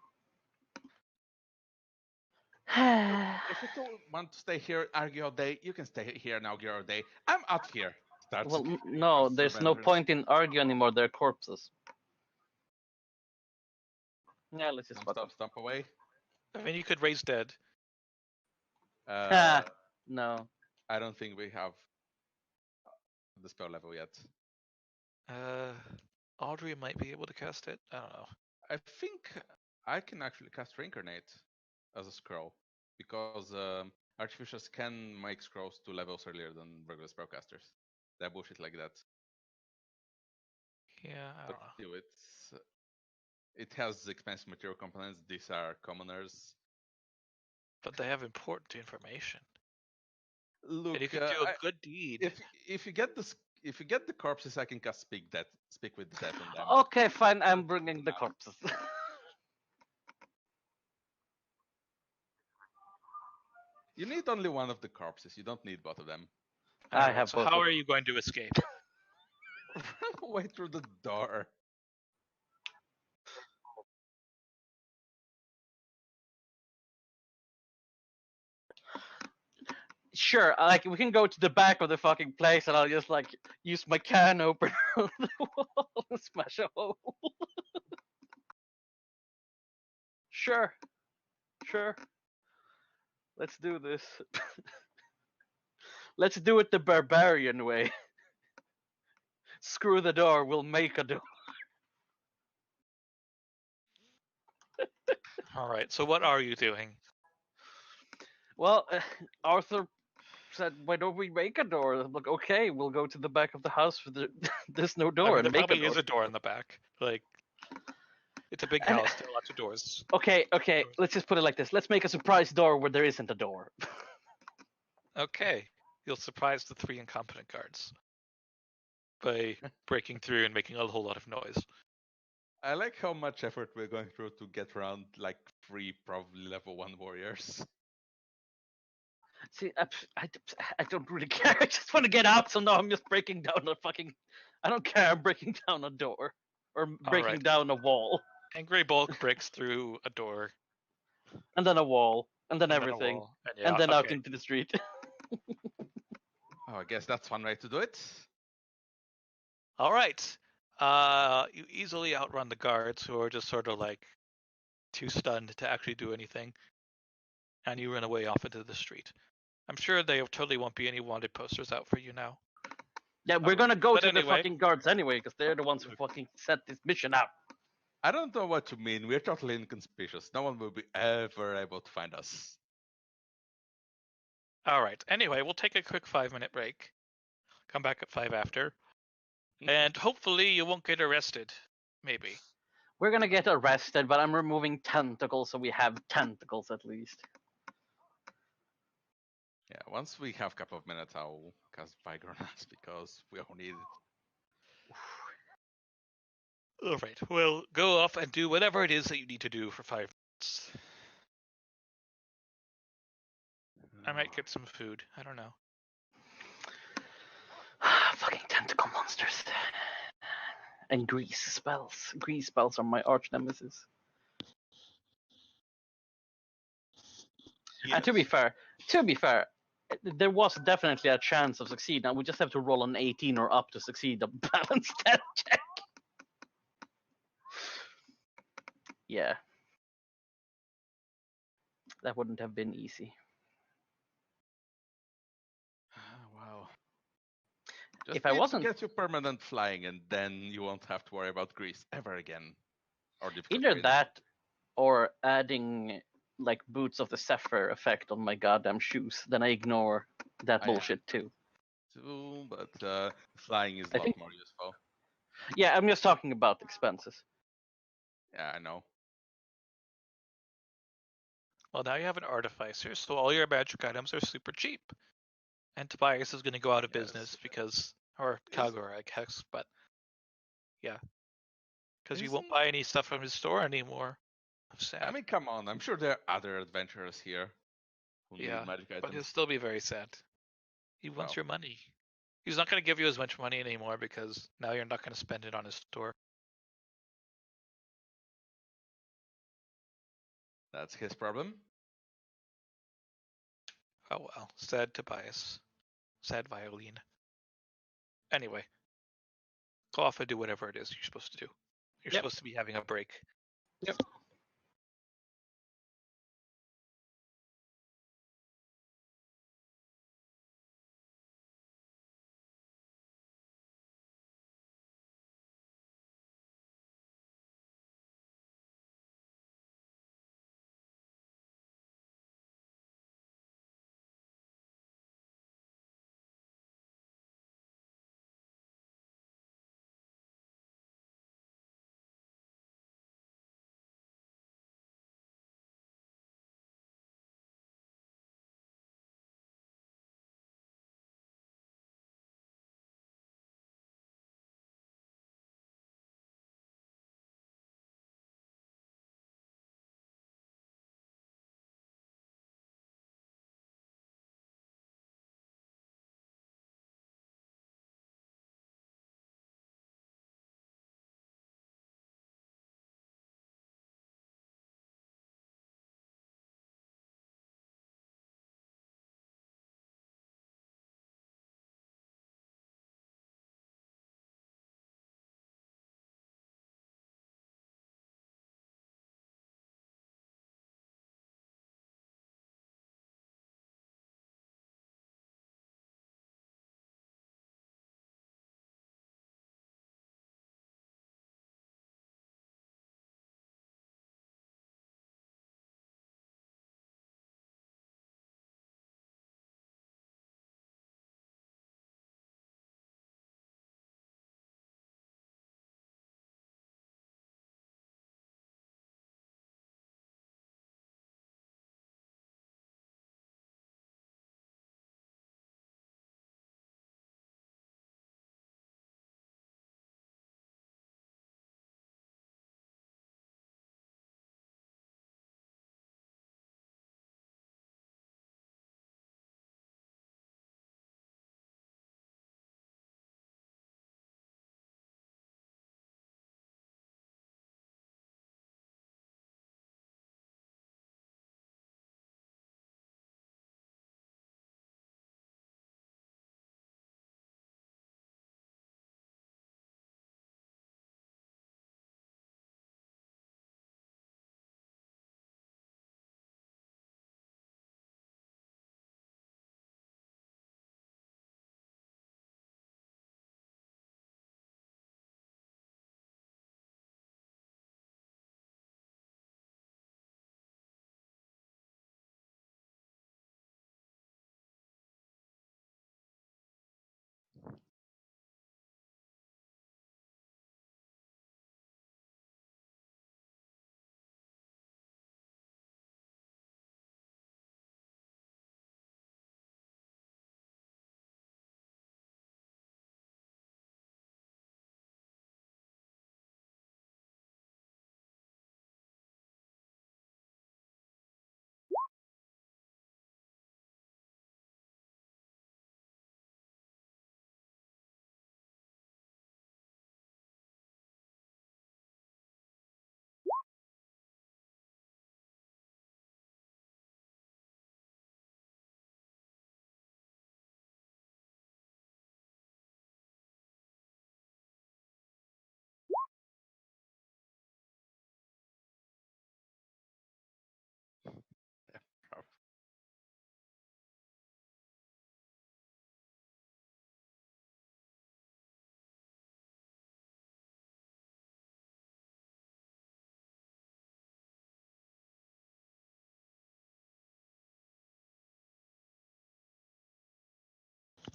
If you don't want to stay here, argue all day, you can stay here and argue all day. I'm out here. Starts Well, to no, across the there's no veterans. point in arguing anymore. They're corpses. Yeah, let's just fuck them. Stomp away. I mean, you could raise dead. No. I don't think we have the spell level yet. Audrey might be able to cast it. I don't know. I think I can actually cast Reincarnate as a scroll because artificers can make scrolls to levels earlier than regular spellcasters. They're bullshit like that. Yeah, I But don't know. still, it has expensive material components. These are commoners. But they have important information. Look, and you could do a good deed. if you get the corpses, I can cast speak with the dead on them. Okay, fine. I'm bringing the corpses. You need only one of the corpses. You don't need both of them. I have so both how of are them. you going to escape? Run away through the door. Sure, like we can go to the back of the fucking place, and I'll just like use my can opener on the wall and smash a hole. Sure. Let's do this. Let's do it the barbarian way. Screw the door. We'll make a door. All right. So what are you doing? Well, Arthur said, "Why don't we make a door?" I'm like, "Okay, we'll go to the back of the house where there's no I door mean, and there make a probably door." is a door in the back. Like, it's a big And- house. There are lots of doors. Okay. Let's just put it like this. Let's make a surprise door where there isn't a door. Okay. You'll surprise the 3 incompetent guards by breaking through and making a whole lot of noise. I like how much effort we're going through to get around like 3 probably level 1 warriors. See, I don't really care. I just want to get out. So now I'm just breaking down a fucking. I don't care. I'm breaking down a door or breaking right. down a wall, Angry Bulk breaks through a door. and then a wall, and then And then a everything, wall, and and then out okay. into the street. Oh, I guess that's one way to do it. All right. You easily outrun the guards who are just sort of like too stunned to actually do anything, and you run away off into the street. I'm sure they totally won't be any wanted posters out for you now. Yeah, we're gonna go But to the anyway. fucking guards anyway, because they're the ones who fucking set this mission out. I don't know what you mean. We're totally inconspicuous. No one will be ever able to find us. All right. Anyway, we'll take a quick 5-minute break. Come back at 5 after. And hopefully you won't get arrested. Maybe. We're gonna get arrested, but I'm removing tentacles, so we have tentacles at least. Yeah, once we have a couple of minutes, I'll cast Vigor on us because we all need it. All right. Well, go off and do whatever it is that you need to do for 5 minutes. I might get some food. I don't know. Fucking tentacle monsters. And grease spells. Grease spells are my arch nemesis. Yes. And to be fair, there was definitely a chance of succeed. Now we just have to roll an 18 or up to succeed the balance that check. Yeah. That wouldn't have been easy. Just If I need to wasn't get you permanent flying, and then you won't have to worry about grease ever again. Or difficult either terrain. that or adding like Boots of the Zephyr effect on my goddamn shoes, then I ignore that I am bullshit too. too, but flying is a I lot think- more useful. Yeah, I'm just talking about expenses. Yeah, I know. Well, now you have an artificer, so all your magic items are super cheap. And Tobias is going to go out of Yes. business because, or Is- Calgor, I guess, but yeah, because you won't Isn't- buy any stuff from his store anymore. Sad. I mean, come on. I'm sure there are other adventurers here who need yeah, magic but he'll items. still be very sad. He wants Well. your money. He's not going to give you as much money anymore because now you're not going to spend it on his store. That's his problem. Oh well, sad Tobias. Sad violin. Anyway, go off and do whatever it is you're supposed to do. You're Yep. supposed to be having a break. Yep.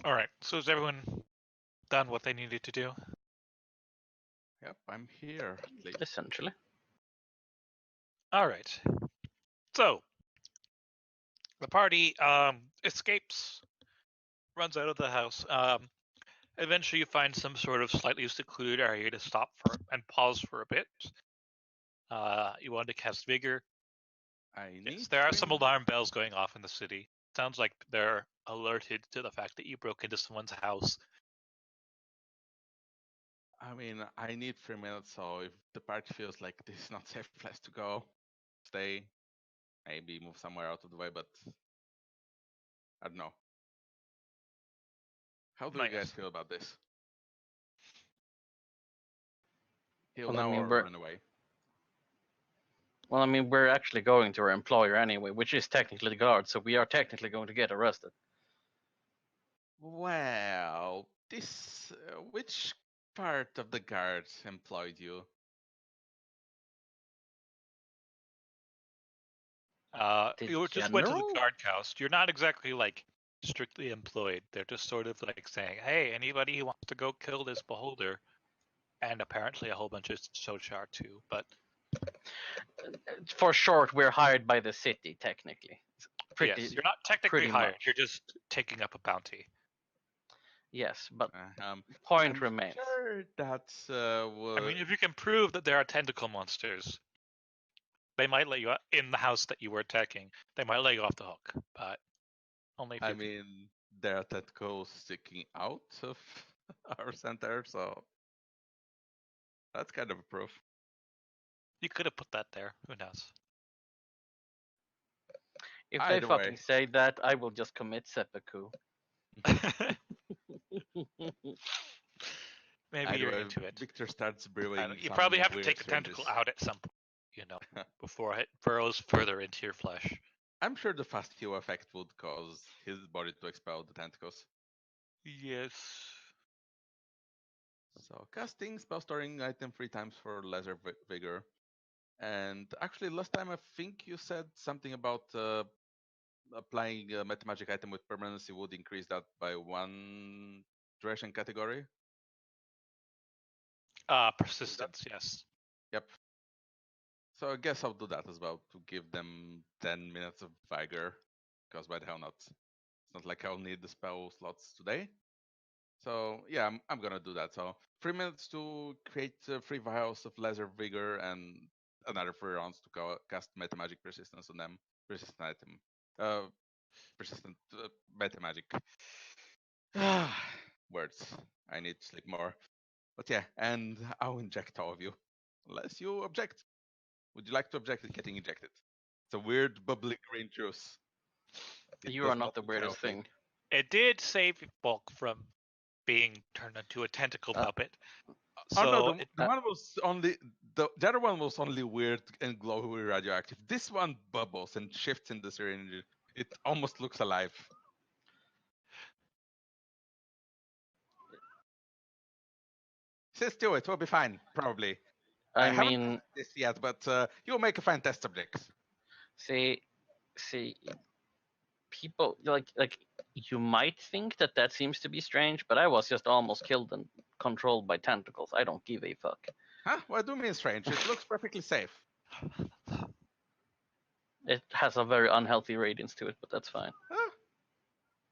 All right. So has everyone done what they needed to do? Yep, I'm here at least. Essentially. All right. So the party escapes, runs out of the house. Eventually, you find some sort of slightly secluded area to stop for and pause for a bit. You want to cast vigor. I Yes, need there are 3 some minutes. alarm bells going off in the city. Sounds like they're alerted to the fact that you broke into someone's house. I mean, I need 3 minutes, so if the party feels like this is not a safe place to go, stay, maybe move somewhere out of the way, but I don't know. How do you guys Nice. feel about this? Heal Well, I now mean, or run away? we're actually going to our employer anyway, which is technically the guard, so we are technically going to get arrested. Well, which part of the guards employed you? The You just went to the general? guard cast. You're not exactly like strictly employed. They're just sort of like saying, "Hey, anybody who wants to go kill this beholder," and apparently a whole bunch of Sochar too. But For short, we're hired by the city, technically. Pretty, yes, you're not technically pretty hired. much. You're just taking up a bounty. Yes, but I'm point remains. sure that's I mean, if you can prove that there are tentacle monsters, they might let you out in the house that you were attacking. They might let you off the hook, but only if I you're. mean, there are tentacles sticking out of our center, so that's kind of a proof. You could have put that there. Who knows? If they Either fucking way, say that, I will just commit seppuku. Maybe either you're way, into it. Victor starts brewing You some probably have to weird take the tentacle syringes. out at some point, you know, before it burrows further into your flesh. I'm sure the fast heal effect would cause his body to expel the tentacles. Yes. So casting spell storing item 3 times for lesser vigor. And actually, last time I think you said something about applying a meta magic item with permanency would increase that by 1 duration category. Persistence, yes. Yep. So I guess I'll do that as well to give them 10 minutes of vigor. Because why the hell not? It's not like I'll need the spell slots today. So yeah, I'm gonna do that. So 3 minutes to create 3 vials of lesser vigor and another 3 rounds to cast meta magic persistence on them. Persistent item. Persistent meta magic. Words. I need to sleep more. But yeah, and I'll inject all of you. Unless you object. Would you like to object to getting injected? It's a weird bubbly green juice. It You are does not not the look weirdest healthy. thing. It did save Bulk from being turned into a tentacle Uh, puppet. Oh no, So the one was only the other one was only weird and glowy radioactive. This one bubbles and shifts in the syringe. It almost looks alive. Sit still, it will be fine, probably. I I haven't mean, tested this yet, but you'll make a fine test subject. see, people like you might think that that seems to be strange, but I was just almost killed and controlled by tentacles. I don't give a fuck. Huh? What do you mean strange? It looks perfectly safe. It has a very unhealthy radiance to it, but that's fine. Huh?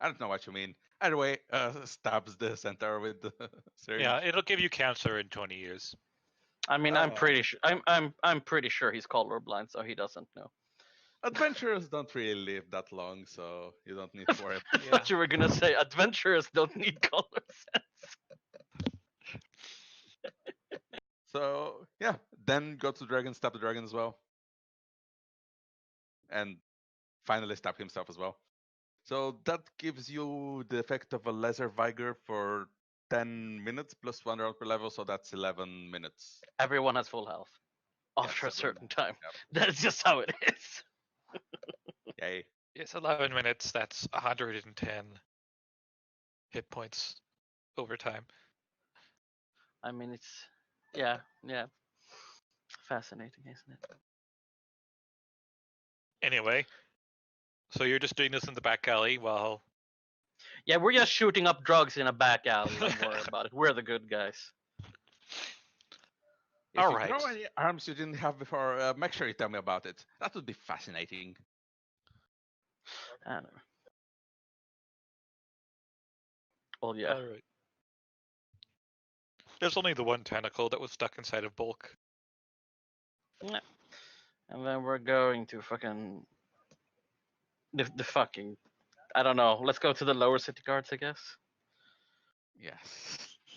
I don't know what you mean. Either way, stabs the centaur with the syringe. yeah, it'll give you cancer in 20 years. I mean, I'm pretty sure I'm pretty sure he's colorblind, so he doesn't know. Adventurers don't really live that long, so you don't need to worry. I thought you were gonna say adventurers don't need color sense. So yeah, then go to the dragon, stab the dragon as well, and finally stab himself as well. So that gives you the effect of a lesser vigor for 10 minutes plus 1 round per level, so that's 11 minutes. Everyone has full health after Yes, a certain everyone. time. That's just how it is. Yay. It's 11 minutes. That's 110 hit points over time. I mean, it's yeah, fascinating, isn't it? Anyway, so you're just doing this in the back alley while. Yeah, we're just shooting up drugs in a back alley. Don't worry about it. We're the good guys. If All you right. grow any arms you didn't have before, make sure you tell me about it. That would be fascinating. I don't know. Well, yeah. All right. There's only the one tentacle that was stuck inside of Bulk. Yeah. And then we're going to fucking the fucking I don't know. Let's go to the lower city guards, I guess. Yes.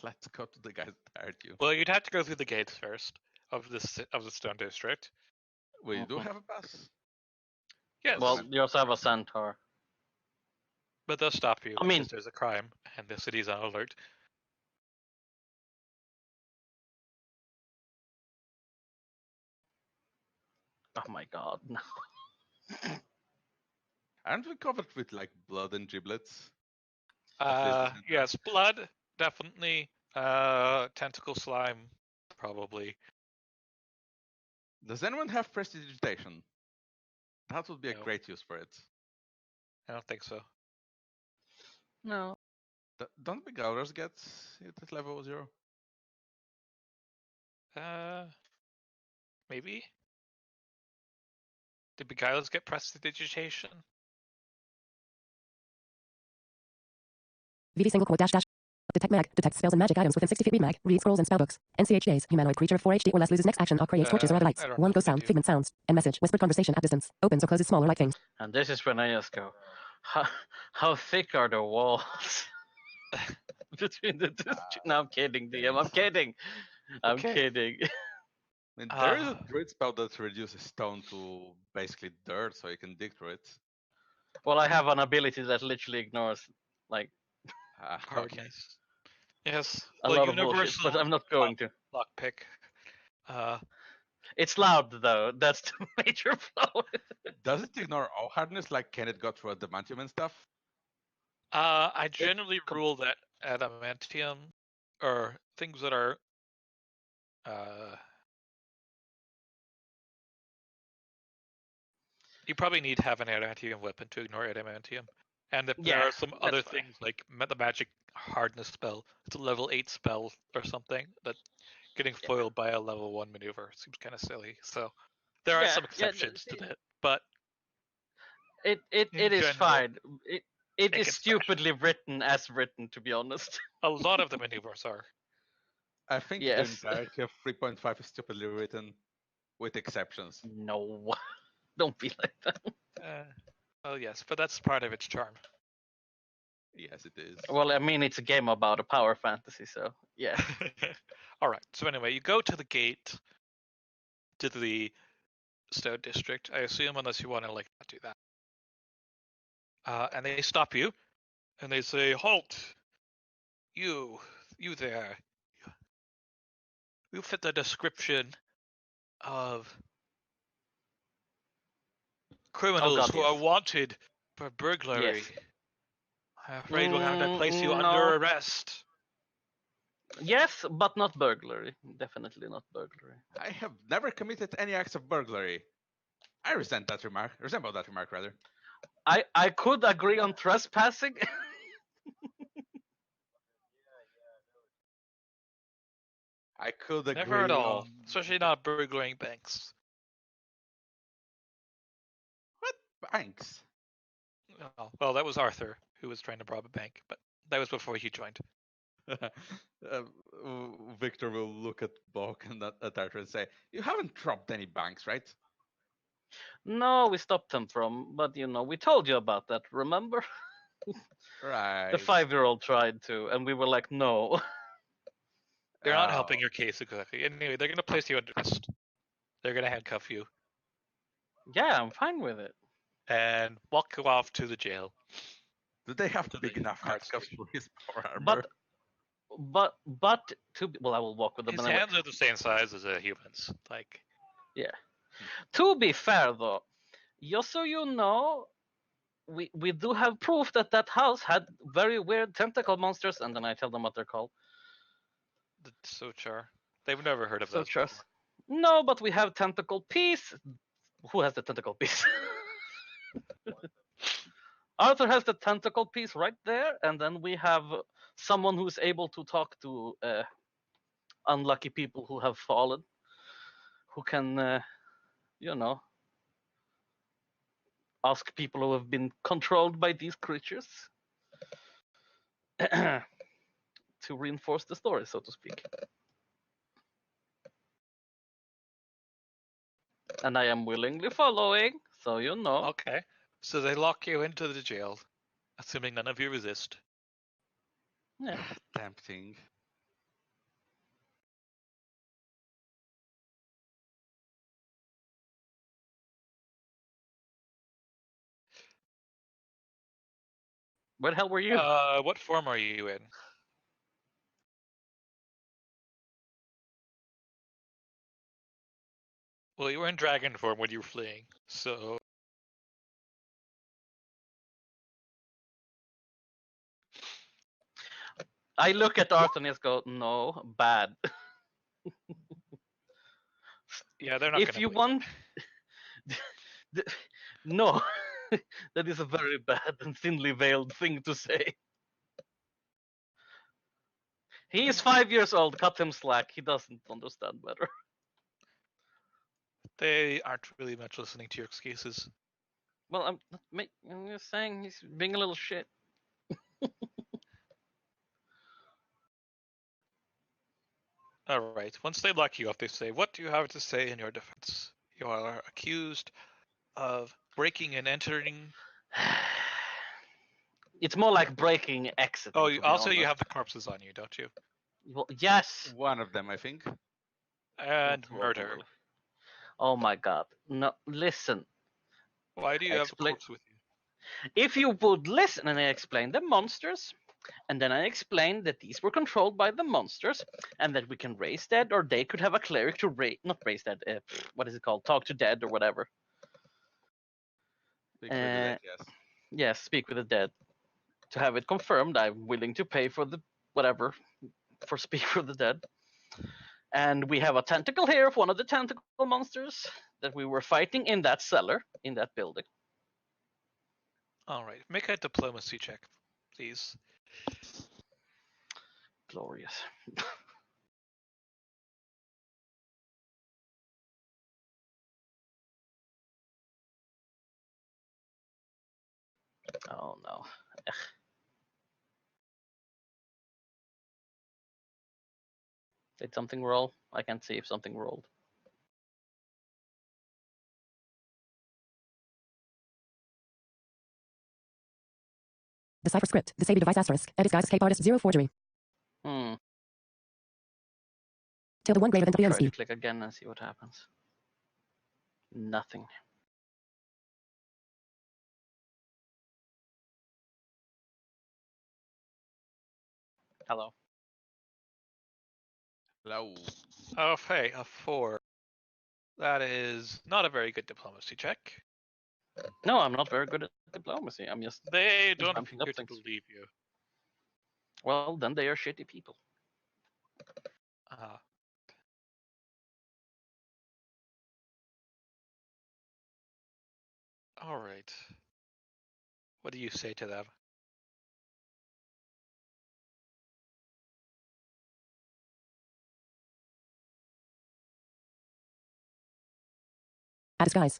Let's go to the guys that hired you. Well, you'd have to go through the gates first of the Stone District. We do Mhm. have a pass. Yes, Well, you also have a centaur. but they'll stop you I mean- because there's a crime and the city's on alert. Oh my god, no. Aren't we covered with like blood and giblets? At least the center. Yes, blood definitely. Tentacle slime probably. Does anyone have prestidigitation? That would be a No. great use for it. I don't think so. No. Don't Beguilers get it at level 0? Maybe. Did Beguilers get prestidigitation? VV single quote dash dash. Detect mag. Detects spells and magic items within 60 feet. Read mag. Read scrolls and spellbooks. NCH days. Humanoid creature of 4 HD or less loses next action or creates torches or other lights. I don't know One if ghost they sound. do. Figment sounds. And message. Whispered conversation at distance. Opens or closes small or light things. And this is when I just go, how thick are the walls between the two? No, I'm kidding, DM. I'm kidding. I'm Okay. kidding. I mean, there is a Ah. druid spell that reduces stone to basically dirt, so you can dig through it. Well, I have an ability that literally ignores like Okay. Hardness. Yes. a Well, lot of bullshit, universal but I'm not going to. lockpick. It's loud though. That's the major flaw. Does it ignore all hardness? Like, can it go through adamantium and stuff? I generally rule that adamantium or things that are you probably need to have an adamantium weapon to ignore adamantium. And if there Yeah, are some that's other fine. things like the magic hardness spell, it's a level 8 spell or something that getting foiled by a level 1 maneuver seems kind of silly. So there are some exceptions to that, but it in is general, fine. It it is gets smashed. stupidly written as written, to be honest. A lot of the maneuvers are. I think Yes. the entirety of 3.5 is stupidly written, with exceptions. No, don't be like that. Well, yes, but that's part of its charm. Yes, it is. Well, I mean, it's a game about a power fantasy, so yeah. All right. So anyway, you go to the gate to the Stone District. I assume, unless you want to like not do that. And they stop you, and they say, "Halt! You there. You fit the description of criminals God, who are yes. wanted for burglary. Yes. I'm afraid we're going to place you no. under arrest." Yes, but not burglary. Definitely not burglary. I have never committed any acts of burglary. I resent that remark. Resemble that remark, rather. I could agree on trespassing. I could agree Never at all, on... especially not burglaring banks. What banks? Oh, well, that was Arthur who was trying to rob a bank, but that was before he joined. Victor will look at Bok and at Arthur and say, "You haven't robbed any banks, right?" No, we stopped them from, but we told you about that, remember? Right. The 5-year-old tried to, and we were like, no. They're not helping your case exactly. Anyway, they're going to place you under arrest. They're going to handcuff you Yeah, I'm fine with it. and walk you off to the jail. Do they have To big the enough guard handcuffs station. for his power armor? But I will walk with them His anyway. hands are the same size as a human's. Like, To be fair, though, just so you know, we do have proof that house had very weird tentacle monsters, and then I tell them what they're called. the Sochar. They've never heard of So those trust. before. No, but we have tentacle piece. Who has the tentacle piece? Arthur has the tentacle piece right there, and then we have someone who's able to talk to unlucky people who have fallen, who can, you know, ask people who have been controlled by these creatures to reinforce the story, so to speak. And I am willingly following, so you know. Okay. So they lock you into the jail, assuming none of you resist. Yeah. Tempting. Where the hell were you? What form are you in? Well, you were in dragon form when you were fleeing, so I look at Arthur and just go, no, bad. yeah, they're not If gonna you believe want, no, that is a very bad and thinly veiled thing to say. He is 5 years old. Cut him slack. He doesn't understand better. They aren't really much listening to your excuses. Well, I'm just saying he's being a little shit. All right. Once they lock you up, they say, "What do you have to say in your defense? You are accused of breaking and entering." It's more like breaking exiting. Oh, to be also you honest. have the corpses on you, don't you? Well, yes. One of them, I think. And Probably. murder. Oh my god. No, listen. Why do you have a Explain. corpse with you? If you would listen, and I explain the monsters, and then I explained that these were controlled by the monsters, and that we can raise dead, or they could have a cleric to not raise dead. What is it called? Talk to dead or whatever. Speak with the dead, yes. Yes, speak with the dead. To have it confirmed, I'm willing to pay for the whatever for speak with the dead. And we have a tentacle here of one of the tentacle monsters that we were fighting in that cellar in that building. All right. Make a diplomacy check, please. Glorious. Oh no. Did something roll? I can't see if something rolled. Decipher script. Disable device asterisk. Edit guys escape artist 0 forgery. Hmm. Tilde 1 greater than 3 Try to MC. click again and see what happens. Nothing. Hello. Hello. Oh, hey, a 4. That is not a very good diplomacy check. No, I'm not very good at diplomacy. I'm just They don't ramping up appear to things. believe you. Well, then they are shitty people. Uh, all right. What do you say to them? Add disguise.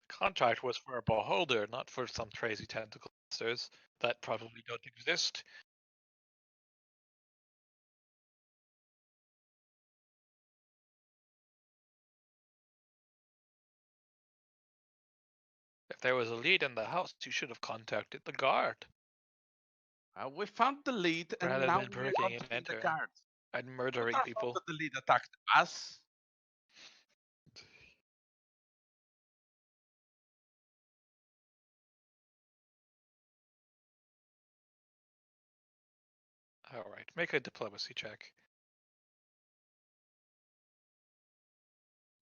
Contract was for a beholder, not for some crazy tentacle monsters that probably don't exist. If there was a lead in the house, you should have contacted the guard We found the lead, and rather now than we're breaking and contacting the entering guards. and It's murdering not our fault people. that the lead attacked us. All right, make a diplomacy check.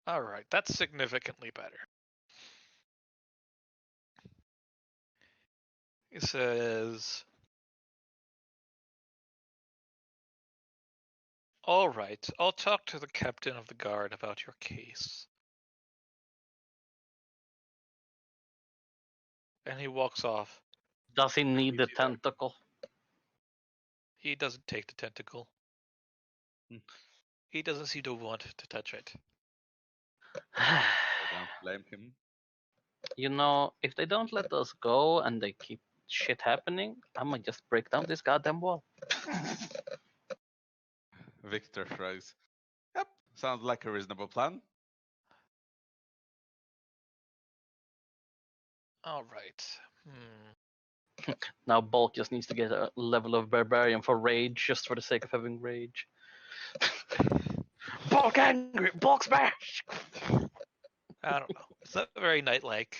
All right, that's significantly better. He says, all right, I'll talk to the captain of the guard about your case. and he walks off. Does he need the see that. tentacle? He doesn't take the tentacle. Hmm. He doesn't seem to want to touch it. I don't blame him. You know, if they don't let us go and they keep shit happening, I might just break down this goddamn wall. Victor shrugs. Yep, sounds like a reasonable plan. All right. Hmm. Now Bulk just needs to get a level of barbarian for rage, just for the sake of having rage. Bulk angry, Bulk smash. I don't know. It's not very knight-like.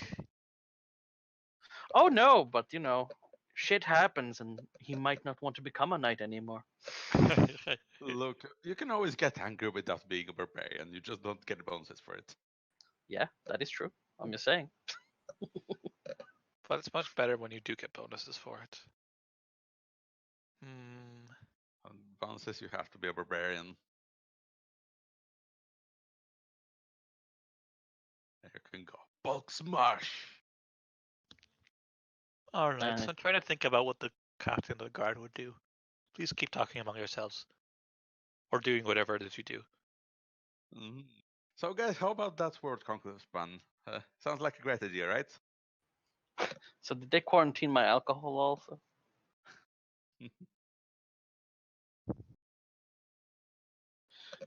Oh no, but you know, shit happens, and he might not want to become a knight anymore. Look, you can always get angry without being a barbarian. You just don't get bonuses for it. Yeah, that is true. I'm just saying. But it's much better when you do get bonuses for it. Hmm. On bonuses, you have to be a barbarian. There you can go. Bulk smash! All right. And So I'm trying to think about what the captain of the guard would do. Please keep talking among yourselves, or doing whatever it is you do. Mhm. So, guys, how about that world conquest plan? Sounds like a great idea, right? so did they quarantine my alcohol also?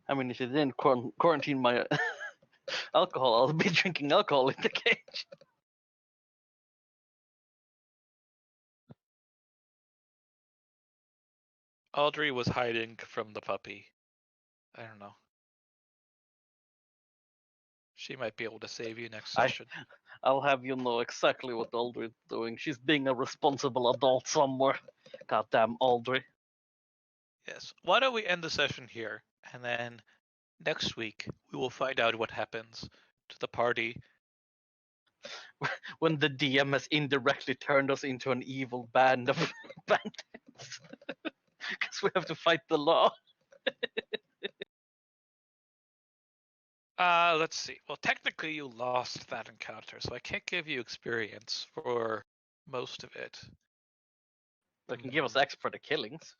I mean, if they didn't quarantine my alcohol, I'll be drinking alcohol in the cage. Audrey was hiding from the puppy. I don't know. She might be able to save you next session. I'll have you know exactly what Aldrid's doing. She's being a responsible adult somewhere. Goddamn Aldry. Yes. Why don't we end the session here, and then next week we will find out what happens to the party. When the DM has indirectly turned us into an evil band of bandits. Because we have to fight the law. Let's see. Well, technically you lost that encounter, so I can't give you experience for most of it. They can give us Mm, X for the killings.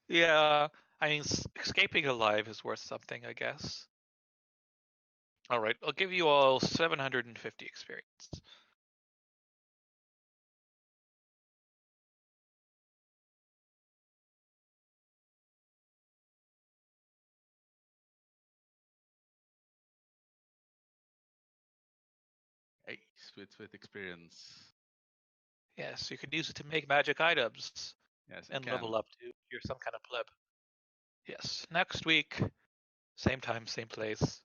yeah, I mean, escaping alive is worth something, I guess. All right, I'll give you all 750 experience. Hey, sweet, sweet experience. Yes, you can use it to make magic items Yes, you and can. level up to you're some kind of pleb. Yes, next week, same time, same place.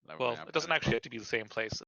Level me Well, up it doesn't then. actually have to be the same place.